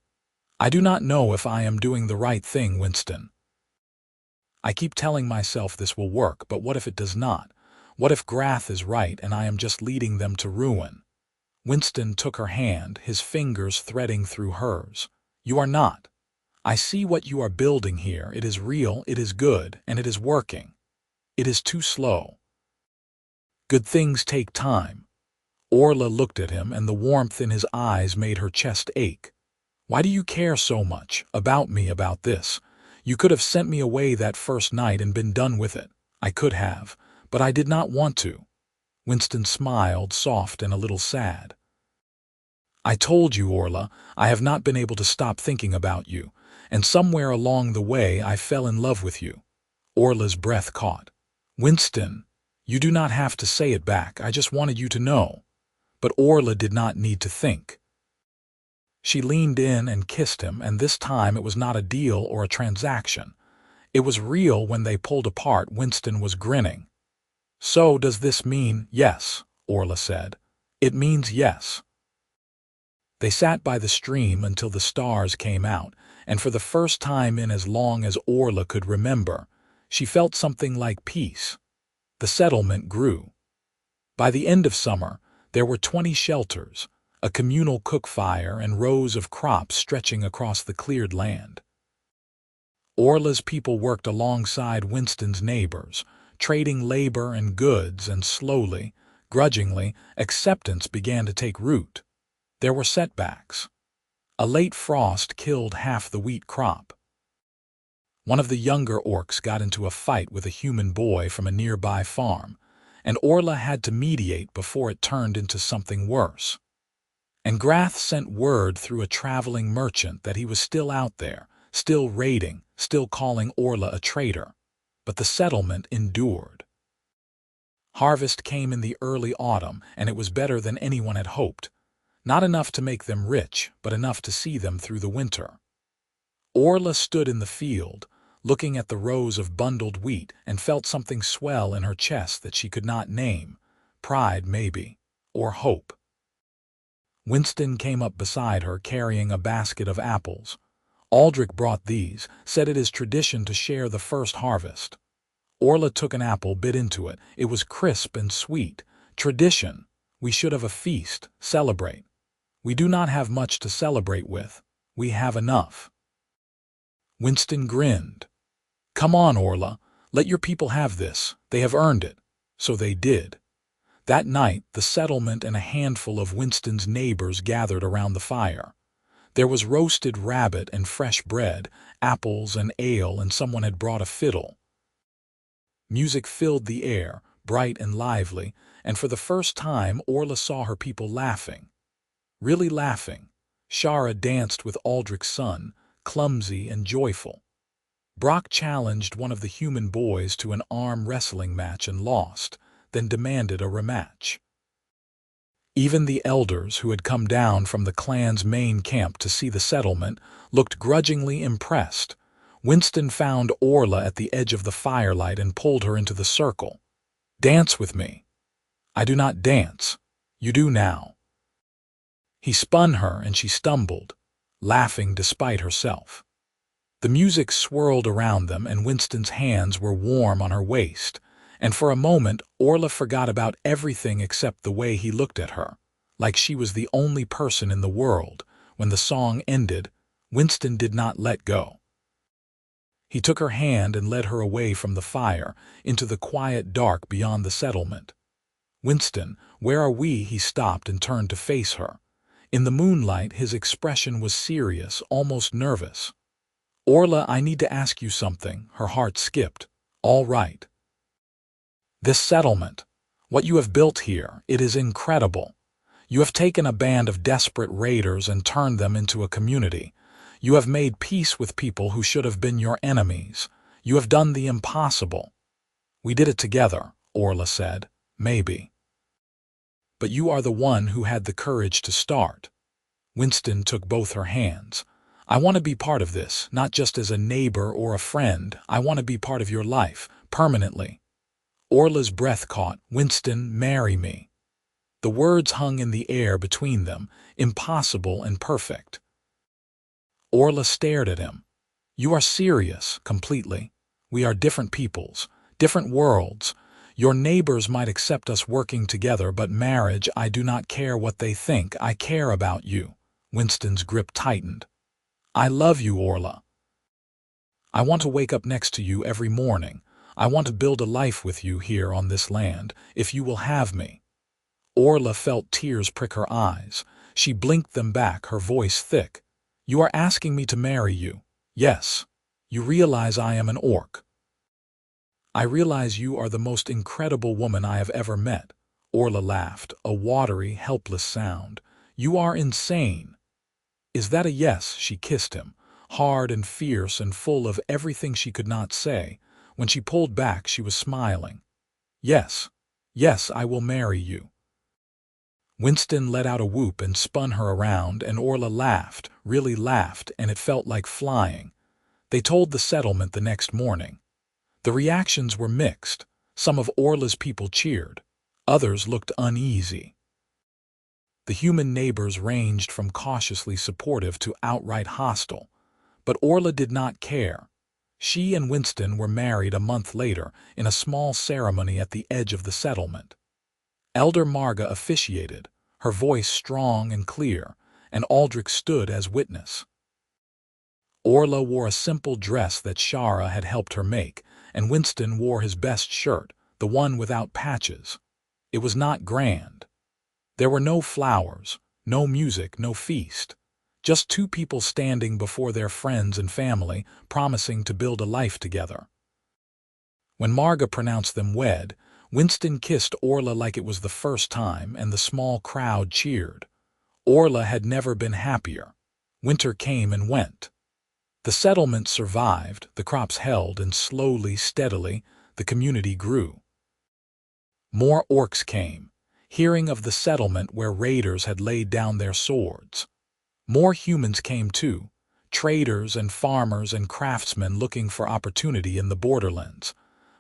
"I do not know if I am doing the right thing, Winston. I keep telling myself this will work, but what if it does not? What if Grath is right and I am just leading them to ruin?" Winston took her hand, his fingers threading through hers. "You are not. I see what you are building here. It is real, it is good, and it is working. It is too slow. Good things take time." Orla looked at him, and the warmth in his eyes made her chest ache. "Why do you care so much about me, about this? You could have sent me away that first night and been done with it." "I could have, but I did not want to." Winston smiled, soft and a little sad. "I told you, Orla, I have not been able to stop thinking about you, and somewhere along the way I fell in love with you." Orla's breath caught. "Winston, you do not have to say it back. I just wanted you to know." But Orla did not need to think. She leaned in and kissed him, and this time it was not a deal or a transaction. It was real. When they pulled apart, Winston was grinning. "So does this mean yes?" Orla said. "It means yes." They sat by the stream until the stars came out, and for the first time in as long as Orla could remember, she felt something like peace. The settlement grew. By the end of summer, there were 20 shelters, a communal cook fire, and rows of crops stretching across the cleared land. Orla's people worked alongside Winston's neighbors, trading labor and goods, and slowly, grudgingly, acceptance began to take root. There were setbacks. A late frost killed half the wheat crop. One of the younger orcs got into a fight with a human boy from a nearby farm, and Orla had to mediate before it turned into something worse. And Grath sent word through a traveling merchant that he was still out there, still raiding, still calling Orla a traitor. but the settlement endured. Harvest came in the early autumn, and it was better than anyone had hoped. Not enough to make them rich, but enough to see them through the winter. Orla stood in the field, looking at the rows of bundled wheat, and felt something swell in her chest that she could not name. Pride, maybe, or hope. Winston came up beside her carrying a basket of apples. Aldrich brought these, said it is tradition to share the first harvest. Orla took an apple, bit into it. It was crisp and sweet. Tradition. We should have a feast, celebrate. We do not have much to celebrate with. We have enough. Winston grinned. Come on, Orla. Let your people have this. They have earned it. So they did. That night, the settlement and a handful of Winston's neighbors gathered around the fire. There was roasted rabbit and fresh bread, apples and ale, and someone had brought a fiddle. Music filled the air, bright and lively, and for the first time Orla saw her people laughing. Really laughing. Shara danced with Aldrich's son, clumsy and joyful. Brock challenged one of the human boys to an arm wrestling match and lost, then demanded a rematch. Even the elders who had come down from the clan's main camp to see the settlement looked grudgingly impressed. Winston found Orla at the edge of the firelight and pulled her into the circle. Dance with me. I do not dance. You do now. He spun her and she stumbled, laughing despite herself. The music swirled around them and Winston's hands were warm on her waist, and for a moment Orla forgot about everything except the way he looked at her, like she was the only person in the world. When the song ended, Winston did not let go. He took her hand and led her away from the fire, into the quiet dark beyond the settlement. Winston, where are we? He stopped and turned to face her. In the moonlight, his expression was serious, almost nervous. Orla, I need to ask you something. Her heart skipped. All right. This settlement, what you have built here, it is incredible. You have taken a band of desperate raiders and turned them into a community. You have made peace with people who should have been your enemies. You have done the impossible. We did it together, Orla said. Maybe. But you are the one who had the courage to start. Winston took both her hands. I want to be part of this, not just as a neighbor or a friend. I want to be part of your life, permanently. Orla's breath caught. Winston, marry me. The words hung in the air between them, impossible and perfect. Orla stared at him. You are serious, completely. We are different peoples, different worlds. Your neighbors might accept us working together, but marriage, I do not care what they think. I care about you. Winston's grip tightened. I love you, Orla. I want to wake up next to you every morning. I want to build a life with you here on this land, if you will have me. Orla felt tears prick her eyes. She blinked them back, her voice thick. You are asking me to marry you. Yes. You realize I am an orc. I realize you are the most incredible woman I have ever met. Orla laughed, a watery, helpless sound. You are insane. Is that a yes? She kissed him, hard and fierce and full of everything she could not say. When she pulled back, she was smiling. Yes. Yes, I will marry you. Winston let out a whoop and spun her around, and Orla laughed, really laughed, and it felt like flying. They told the settlement the next morning. The reactions were mixed. Some of Orla's people cheered. Others looked uneasy. The human neighbors ranged from cautiously supportive to outright hostile. But Orla did not care. She and Winston were married a month later in a small ceremony at the edge of the settlement. Elder Marga officiated, her voice strong and clear, and Aldrich stood as witness. Orla wore a simple dress that Shara had helped her make, and Winston wore his best shirt, the one without patches. It was not grand. There were no flowers, no music, no feast. Just two people standing before their friends and family, promising to build a life together. When Marga pronounced them wed, Winston kissed Orla like it was the first time, and the small crowd cheered. Orla had never been happier. Winter came and went. The settlement survived, the crops held, and slowly, steadily, the community grew. More orcs came, hearing of the settlement where raiders had laid down their swords. More humans came too, traders and farmers and craftsmen looking for opportunity in the borderlands.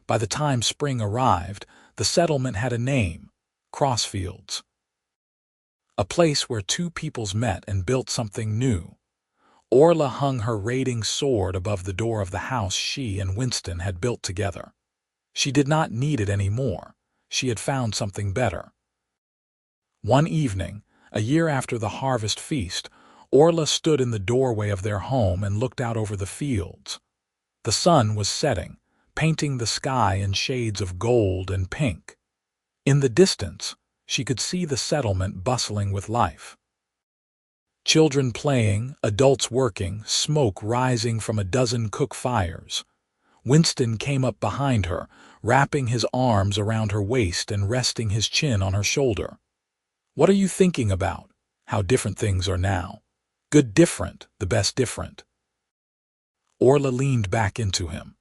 By the time spring arrived, the settlement had a name: Crossfields. A place where two peoples met and built something new. Orla hung her raiding sword above the door of the house she and Winston had built together. She did not need it anymore. She had found something better. One evening, a year after the harvest feast, Orla stood in the doorway of their home and looked out over the fields. The sun was setting, painting the sky in shades of gold and pink. In the distance, she could see the settlement bustling with life. Children playing, adults working, smoke rising from a dozen cook fires. Winston came up behind her, wrapping his arms around her waist and resting his chin on her shoulder. "What are you thinking about? How different things are now. Good different, the best different." Orla leaned back into him.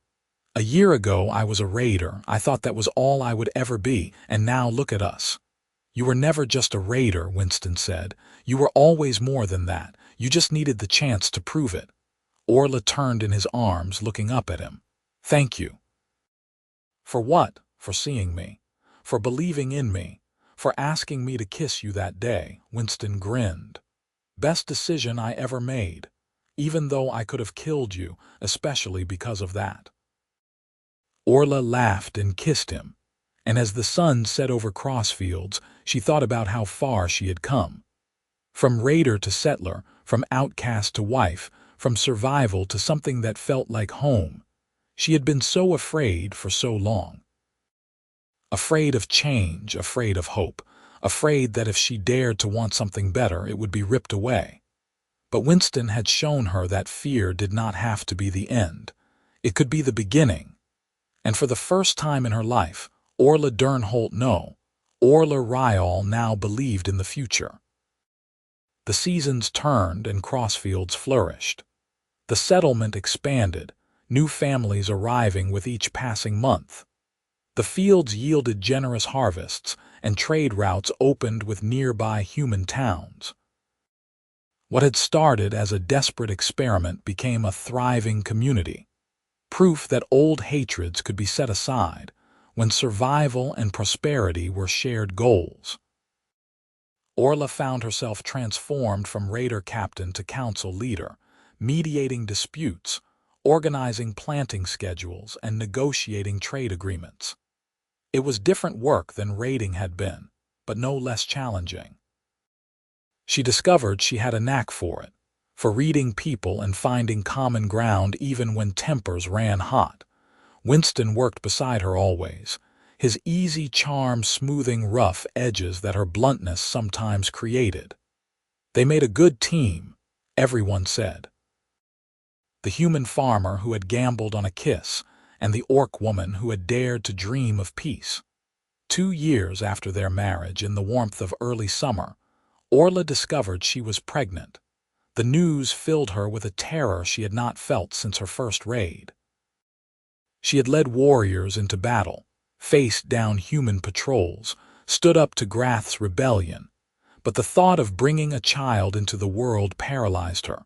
"A year ago I was a raider. I thought that was all I would ever be, and now look at us." "You were never just a raider," Winston said. "You were always more than that. You just needed the chance to prove it." Orla turned in his arms, looking up at him. "Thank you." "For what?" "For seeing me. For believing in me. For asking me to kiss you that day." Winston grinned. "Best decision I ever made. Even though I could have killed you, especially because of that." Orla laughed and kissed him. And as the sun set over Crossfields, she thought about how far she had come. From raider to settler, from outcast to wife, from survival to something that felt like home. She had been so afraid for so long. Afraid of change, afraid of hope, afraid that if she dared to want something better, it would be ripped away. But Winston had shown her that fear did not have to be the end. It could be the beginning. And for the first time in her life, Orla Durnholt Orla Ryall now believed in the future. The seasons turned and Crossfields flourished. The settlement expanded, new families arriving with each passing month. The fields yielded generous harvests, and trade routes opened with nearby human towns. What had started as a desperate experiment became a thriving community, proof that old hatreds could be set aside when survival and prosperity were shared goals. Orla found herself transformed from raider captain to council leader, mediating disputes, organizing planting schedules, and negotiating trade agreements. It was different work than raiding had been, but no less challenging. She discovered she had a knack for it, for reading people and finding common ground even when tempers ran hot. Winston worked beside her always, his easy charm smoothing rough edges that her bluntness sometimes created. They made a good team, everyone said. The human farmer who had gambled on a kiss, and the orc woman who had dared to dream of peace. 2 years after their marriage, in the warmth of early summer, Orla discovered she was pregnant. The news filled her with a terror she had not felt since her first raid. She had led warriors into battle, faced down human patrols, stood up to Grath's rebellion, but the thought of bringing a child into the world paralyzed her.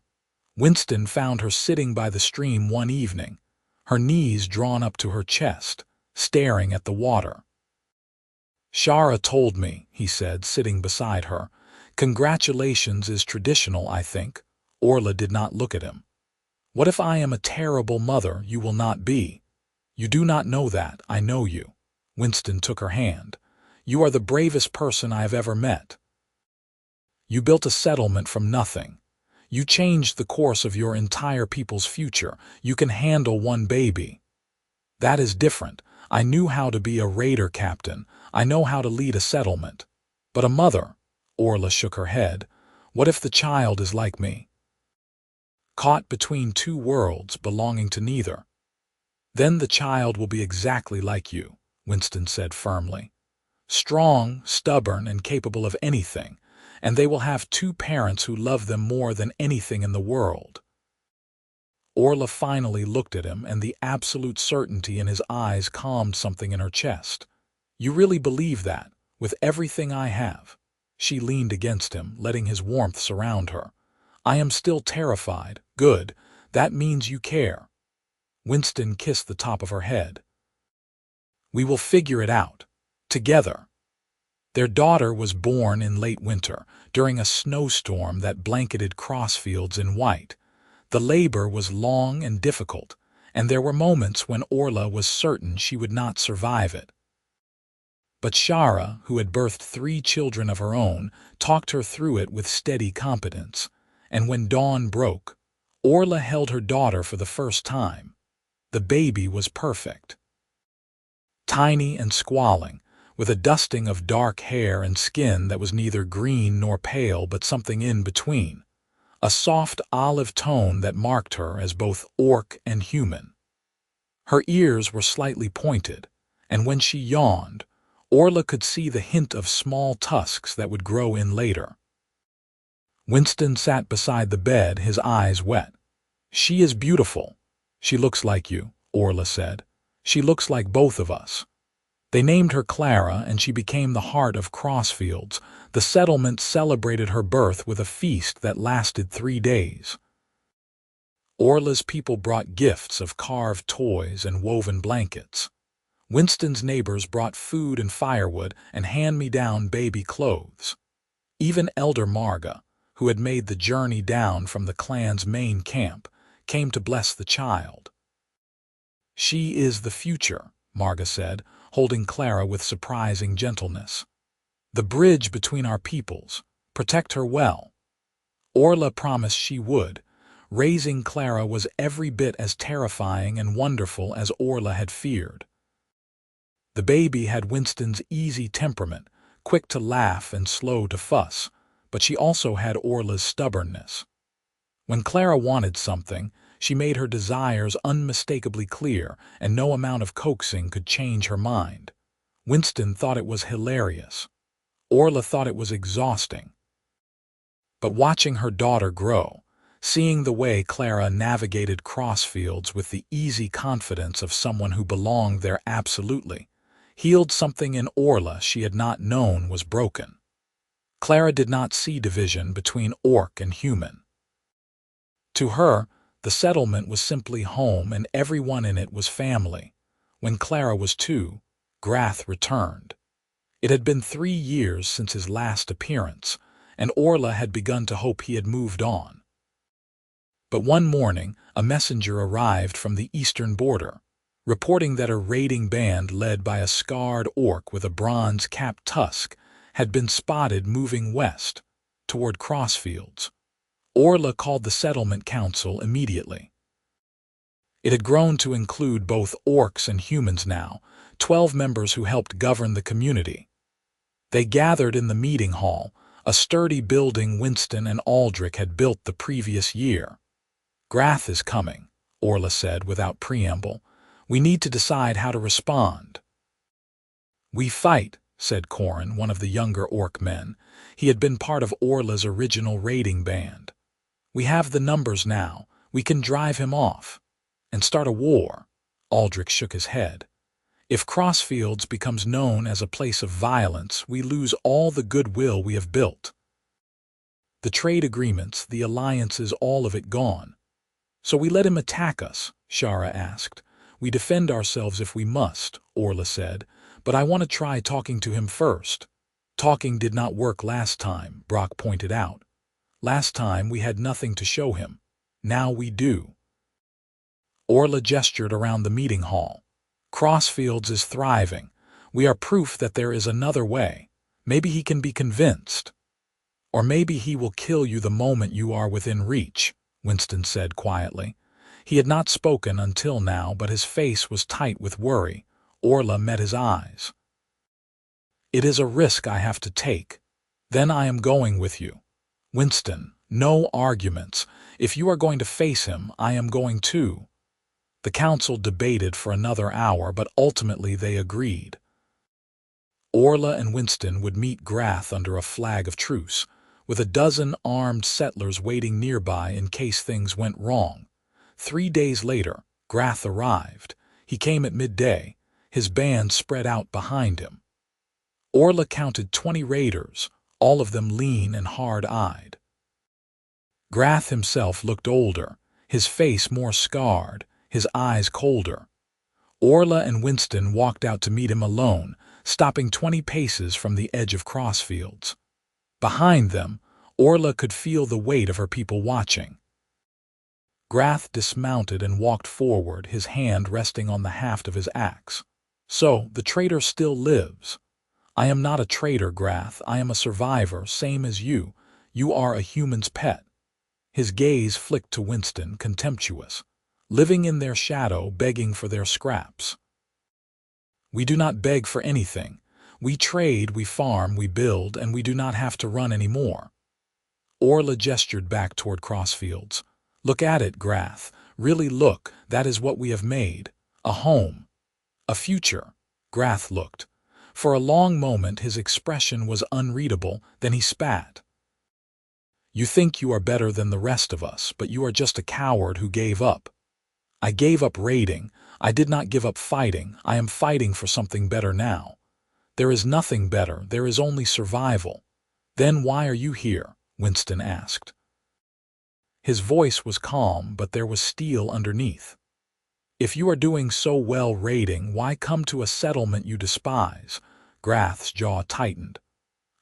Winston found her sitting by the stream one evening, her knees drawn up to her chest, staring at the water. "Shara told me," he said, sitting beside her. "Congratulations is traditional, I think." Orla did not look at him. "What if I am a terrible mother? You will not be." "You do not know that, I know you." Winston took her hand. "You are the bravest person I have ever met. You built a settlement from nothing. You changed the course of your entire people's future. You can handle one baby. That is different. I knew how to be a raider captain. I know how to lead a settlement. But a mother," Orla shook her head, "what if the child is like me? Caught between two worlds, belonging to neither." "Then the child will be exactly like you," Winston said firmly. "Strong, stubborn, and capable of anything, and they will have 2 parents who love them more than anything in the world." Orla finally looked at him, and the absolute certainty in his eyes calmed something in her chest. "You really believe that, with everything I have?" She leaned against him, letting his warmth surround her. "I am still terrified." "Good. That means you care." Winston kissed the top of her head. "We will figure it out. Together." Their daughter was born in late winter, during a snowstorm that blanketed Crossfields in white. The labor was long and difficult, and there were moments when Orla was certain she would not survive it. But Shara, who had birthed 3 children of her own, talked her through it with steady competence. And when dawn broke, Orla held her daughter for the first time. The baby was perfect. Tiny and squalling, with a dusting of dark hair and skin that was neither green nor pale but something in between. A soft olive tone that marked her as both orc and human. Her ears were slightly pointed, and when she yawned, Orla could see the hint of small tusks that would grow in later. Winston sat beside the bed, his eyes wet. "She is beautiful." "She looks like you," Orla said. "She looks like both of us." They named her Clara, and she became the heart of Crossfields. The settlement celebrated her birth with a feast that lasted 3 days. Orla's people brought gifts of carved toys and woven blankets. Winston's neighbors brought food and firewood and hand-me-down baby clothes. Even Elder Marga, who had made the journey down from the clan's main camp, came to bless the child. "She is the future," Marga said, holding Clara with surprising gentleness. "The bridge between our peoples. Protect her well." Orla promised she would. Raising Clara was every bit as terrifying and wonderful as Orla had feared. The baby had Winston's easy temperament, quick to laugh and slow to fuss, but she also had Orla's stubbornness. When Clara wanted something, she made her desires unmistakably clear, and no amount of coaxing could change her mind. Winston thought it was hilarious. Orla thought it was exhausting. But watching her daughter grow, seeing the way Clara navigated Crossfields with the easy confidence of someone who belonged there absolutely, healed something in Orla she had not known was broken. Clara did not see division between orc and human. To her, the settlement was simply home, and everyone in it was family. When Clara was 2, Grath returned. It had been 3 years since his last appearance, and Orla had begun to hope he had moved on. But one morning, a messenger arrived from the eastern border, reporting that a raiding band led by a scarred orc with a bronze-capped tusk had been spotted moving west, toward Crossfields. Orla called the settlement council immediately. It had grown to include both orcs and humans now, 12 members who helped govern the community. They gathered in the meeting hall, a sturdy building Winston and Aldrich had built the previous year. "Grath is coming," Orla said without preamble. "We need to decide how to respond." "We fight," said Corin, one of the younger orc men. He had been part of Orla's original raiding band. "We have the numbers now. We can drive him off." "And start a war." Aldrich shook his head. "If Crossfields becomes known as a place of violence, we lose all the goodwill we have built. The trade agreements, the alliances, all of it gone." "So we let him attack us?" Shara asked. "We defend ourselves if we must," Orla said, "but I want to try talking to him first." "Talking did not work last time," Brock pointed out. "Last time we had nothing to show him. Now we do." Orla gestured around the meeting hall. "Crossfields is thriving. We are proof that there is another way. Maybe he can be convinced. Or maybe he will kill you the moment you are within reach," Winston said quietly. He had not spoken until now, but his face was tight with worry. Orla met his eyes. "It is a risk I have to take. Then I am going with you. Winston, no arguments. If you are going to face him, I am going too." The council debated for another hour, but ultimately they agreed. Orla and Winston would meet Grath under a flag of truce, with a dozen armed settlers waiting nearby in case things went wrong. 3 days later, Grath arrived. He came at midday, his band spread out behind him. Orla counted 20 raiders, all of them lean and hard-eyed. Grath himself looked older, his face more scarred, his eyes colder. Orla and Winston walked out to meet him alone, stopping 20 paces from the edge of Crossfields. Behind them, Orla could feel the weight of her people watching. Grath dismounted and walked forward, his hand resting on the haft of his axe. "So, the traitor still lives." "I am not a traitor, Grath. I am a survivor, same as you. You are a human's pet." His gaze flicked to Winston, contemptuous. "Living in their shadow, begging for their scraps." "We do not beg for anything. We trade, we farm, we build, and we do not have to run anymore." Orla gestured back toward Crossfields. "Look at it, Grath. Really look, that is what we have made. A home. A future." Grath looked. For a long moment his expression was unreadable, then he spat. "You think you are better than the rest of us, but you are just a coward who gave up." "I gave up raiding. I did not give up fighting. I am fighting for something better now." "There is nothing better. There is only survival." "Then why are you here?" Winston asked. His voice was calm, but there was steel underneath. "If you are doing so well raiding, why come to a settlement you despise?" Grath's jaw tightened.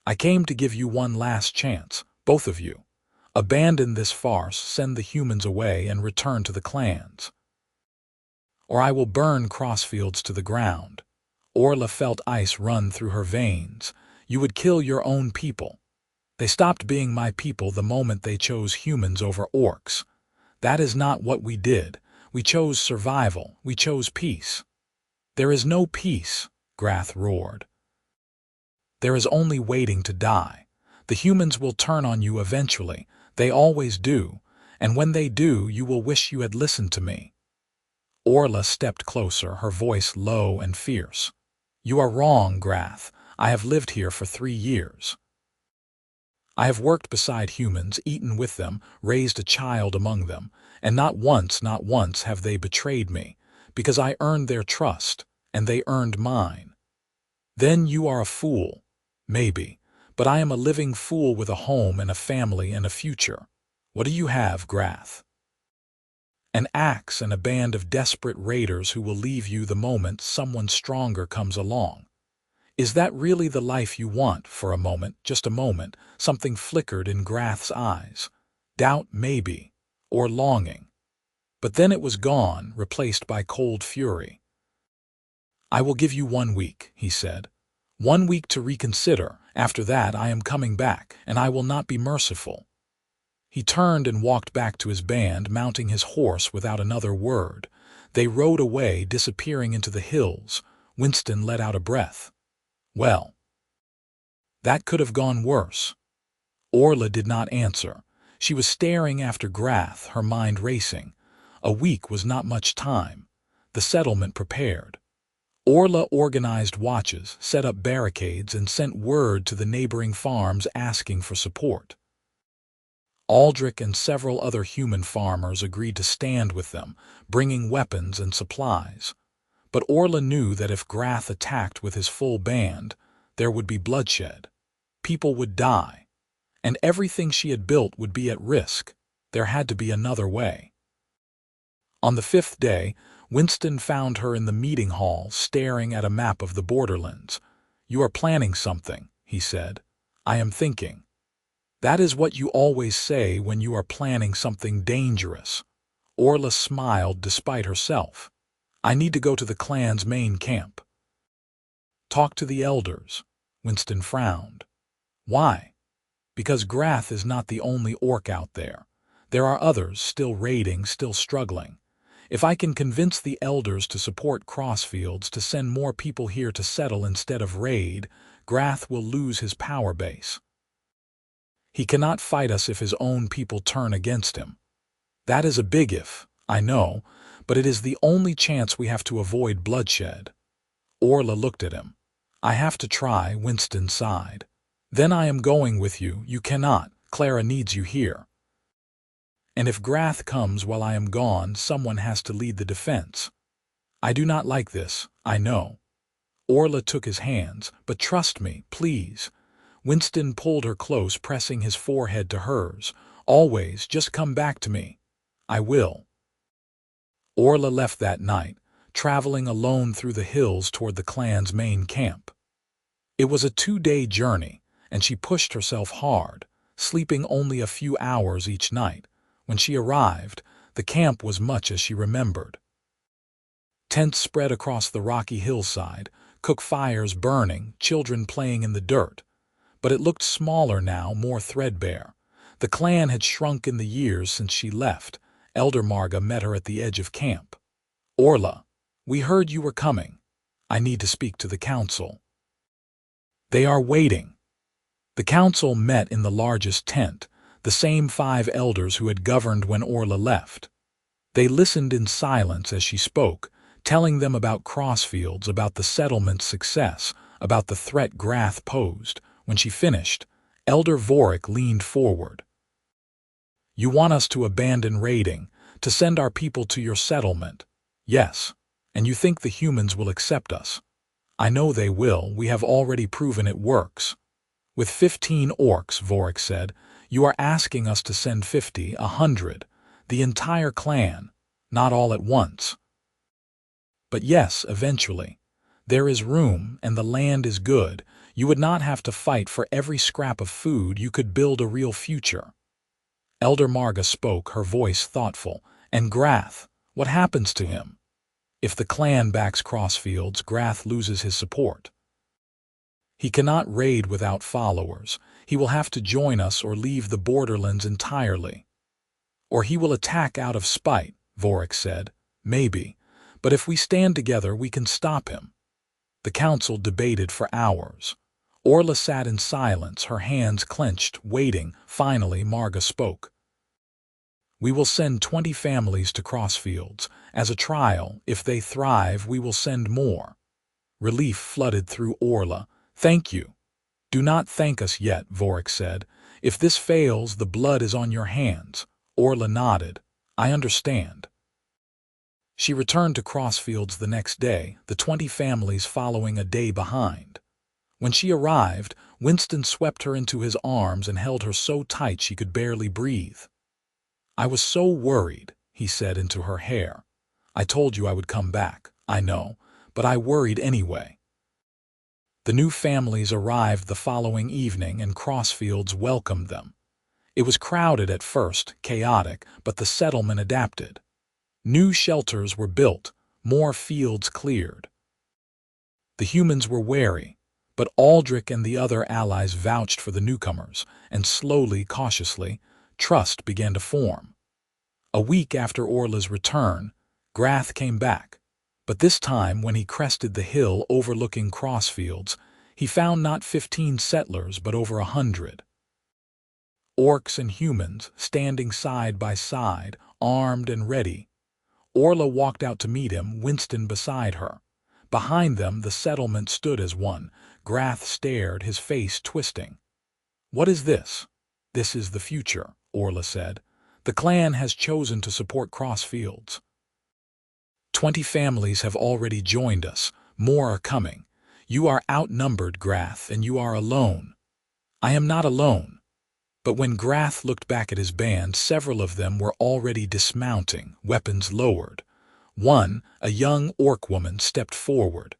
"I came to give you one last chance, both of you. Abandon this farce, send the humans away, and return to the clans. Or I will burn Crossfields to the ground." Orla felt ice run through her veins. "You would kill your own people." "They stopped being my people the moment they chose humans over orcs. That is not what we did. We chose survival. We chose peace." "There is no peace," Grath roared. "There is only waiting to die. The humans will turn on you eventually. They always do. And when they do, you will wish you had listened to me." Orla stepped closer, her voice low and fierce. "You are wrong, Grath. I have lived here for 3 years. I have worked beside humans, eaten with them, raised a child among them, and not once have they betrayed me, because I earned their trust, and they earned mine. Then you are a fool. Maybe. But I am a living fool with a home and a family and a future. What do you have, Grath? An axe and a band of desperate raiders who will leave you the moment someone stronger comes along. Is that really the life you want? For a moment, just a moment, something flickered in Grath's eyes. Doubt, maybe, or longing. But then it was gone, replaced by cold fury. "I will give you 1 week," he said. 1 week to reconsider. After that I am coming back, and I will not be merciful." He turned and walked back to his band, mounting his horse without another word. They rode away, disappearing into the hills. Winston let out a breath. "Well, that could have gone worse." Orla did not answer. She was staring after Grath, her mind racing. A week was not much time. The settlement prepared. Orla organized watches, set up barricades, and sent word to the neighboring farms asking for support. Aldrich and several other human farmers agreed to stand with them, bringing weapons and supplies. But Orla knew that if Grath attacked with his full band, there would be bloodshed. People would die. And everything she had built would be at risk. There had to be another way. On the 5th day, Winston found her in the meeting hall, staring at a map of the borderlands. "You are planning something," he said. "I am thinking." "That is what you always say when you are planning something dangerous." Orla smiled despite herself. "I need to go to the clan's main camp." "Talk to the elders." Winston frowned. "Why?" "Because Grath is not the only orc out there. There are others still raiding, still struggling. If I can convince the elders to support Crossfields, to send more people here to settle instead of raid, Grath will lose his power base. He cannot fight us if his own people turn against him. That is a big if, I know, but it is the only chance we have to avoid bloodshed." Orla looked at him. "I have to try," Winston sighed. "Then I am going with you. You cannot. Clara needs you here." And if Grath comes while I am gone, someone has to lead the defense. I do not like this, I know. Orla took his hands, but trust me, please. Winston pulled her close, pressing his forehead to hers. Always, just come back to me. I will. Orla left that night, traveling alone through the hills toward the clan's main camp. It was a 2-day journey, and she pushed herself hard, sleeping only a few hours each night. When she arrived, the camp was much as she remembered. Tents spread across the rocky hillside, cook fires burning, children playing in the dirt. But it looked smaller now, more threadbare. The clan had shrunk in the years since she left. Elder Marga met her at the edge of camp. Orla, we heard you were coming. I need to speak to the council. They are waiting. The council met in the largest tent, the same 5 elders who had governed when Orla left. They listened in silence as she spoke, telling them about Crossfields, about the settlement's success, about the threat Grath posed. When she finished, Elder Vorik leaned forward. You want us to abandon raiding, to send our people to your settlement? Yes, and you think the humans will accept us? I know they will, we have already proven it works. With 15 orcs, Vorik said, you are asking us to send 50, 100, the entire clan, not all at once. But yes, eventually. There is room, and the land is good. You would not have to fight for every scrap of food. You could build a real future. Elder Marga spoke, her voice thoughtful. And Grath, what happens to him? If the clan backs Crossfields, Grath loses his support. He cannot raid without followers. He will have to join us or leave the borderlands entirely. Or he will attack out of spite, Vorik said. Maybe. But if we stand together, we can stop him. The council debated for hours. Orla sat in silence, her hands clenched, waiting. Finally, Marga spoke. We will send 20 families to Crossfields. As a trial, if they thrive, we will send more. Relief flooded through Orla. Thank you. Do not thank us yet, Vorik said. If this fails, the blood is on your hands. Orla nodded. I understand. She returned to Crossfields the next day, the 20 families following a day behind. When she arrived, Winston swept her into his arms and held her so tight she could barely breathe. I was so worried, he said into her hair. I told you I would come back, I know, but I worried anyway. The new families arrived the following evening and Crossfields welcomed them. It was crowded at first, chaotic, but the settlement adapted. New shelters were built, more fields cleared. The humans were wary, but Aldrich and the other allies vouched for the newcomers, and slowly, cautiously, trust began to form. A week after Orla's return, Grath came back, but this time when he crested the hill overlooking Crossfields, he found not 15 settlers but over 100. Orcs and humans, standing side by side, armed and ready. Orla walked out to meet him, Winston beside her. Behind them, the settlement stood as one. Grath stared, his face twisting. What is this? This is the future, Orla said. The clan has chosen to support Crossfields. 20 families have already joined us. More are coming. You are outnumbered, Grath, and you are alone. I am not alone. But when Grath looked back at his band, several of them were already dismounting, weapons lowered. One, a young orc woman, stepped forward.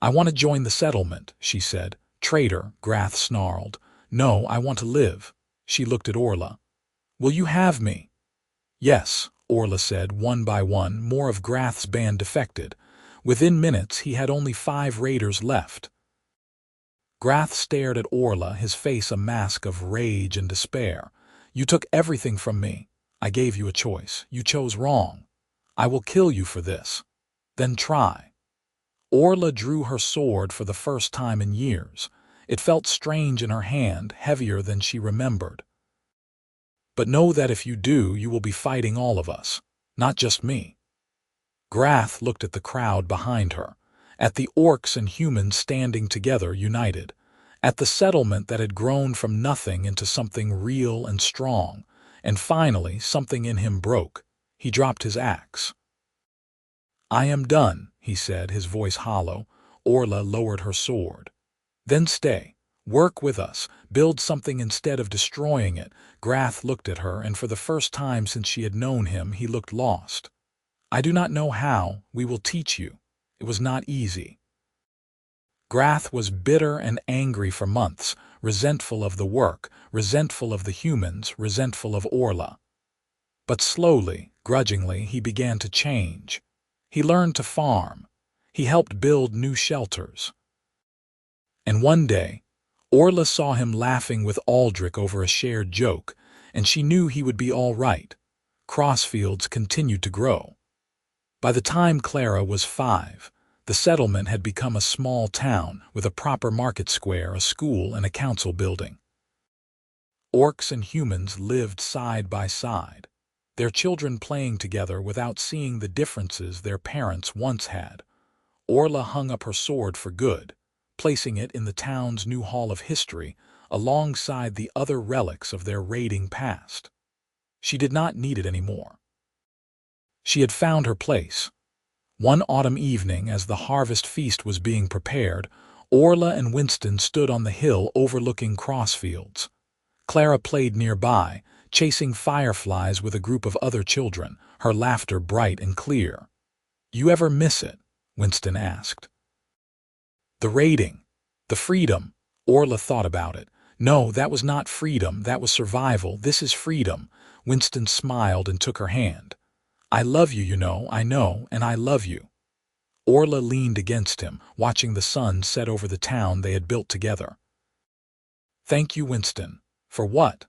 I want to join the settlement, she said. Traitor, Grath snarled. No, I want to live. She looked at Orla. Will you have me? Yes, Orla said. One by one, more of Grath's band defected. Within minutes, he had only 5 raiders left. Grath stared at Orla, his face a mask of rage and despair. You took everything from me. I gave you a choice. You chose wrong. I will kill you for this. Then try. Orla drew her sword for the first time in years. It felt strange in her hand, heavier than she remembered. But know that if you do, you will be fighting all of us, not just me. Grath looked at the crowd behind her, at the orcs and humans standing together united, at the settlement that had grown from nothing into something real and strong, and finally something in him broke. He dropped his axe. "I am done," he said, his voice hollow. Orla lowered her sword. "Then stay. Work with us. Build something instead of destroying it." Grath looked at her, and for the first time since she had known him, he looked lost. "I do not know how. We will teach you." It was not easy. Grath was bitter and angry for months, resentful of the work, resentful of the humans, resentful of Orla. But slowly, grudgingly, he began to change. He learned to farm. He helped build new shelters. And one day, Orla saw him laughing with Aldrich over a shared joke, and she knew he would be all right. Crossfields continued to grow. By the time Clara was 5, the settlement had become a small town with a proper market square, a school, and a council building. Orcs and humans lived side by side, their children playing together without seeing the differences their parents once had. Orla hung up her sword for good, placing it in the town's new hall of history alongside the other relics of their raiding past. She did not need it anymore. She had found her place. One autumn evening, as the harvest feast was being prepared, Orla and Winston stood on the hill overlooking Crossfields. Clara played nearby, chasing fireflies with a group of other children, her laughter bright and clear. "You ever miss it?" Winston asked. "The raiding, the freedom." Orla thought about it. "No, that was not freedom, that was survival. This is freedom." Winston smiled and took her hand. "I love you, you know, I know, and I love you." Orla leaned against him, watching the sun set over the town they had built together. "Thank you, Winston." "For what?"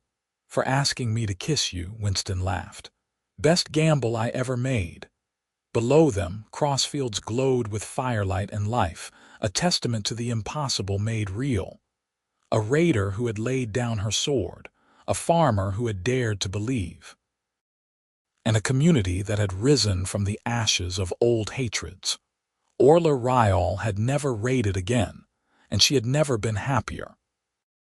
"For asking me to kiss you," Winston laughed. "Best gamble I ever made." Below them, Crossfields glowed with firelight and life, a testament to the impossible made real. A raider who had laid down her sword, a farmer who had dared to believe, and a community that had risen from the ashes of old hatreds. Orla Ryall had never raided again, and she had never been happier.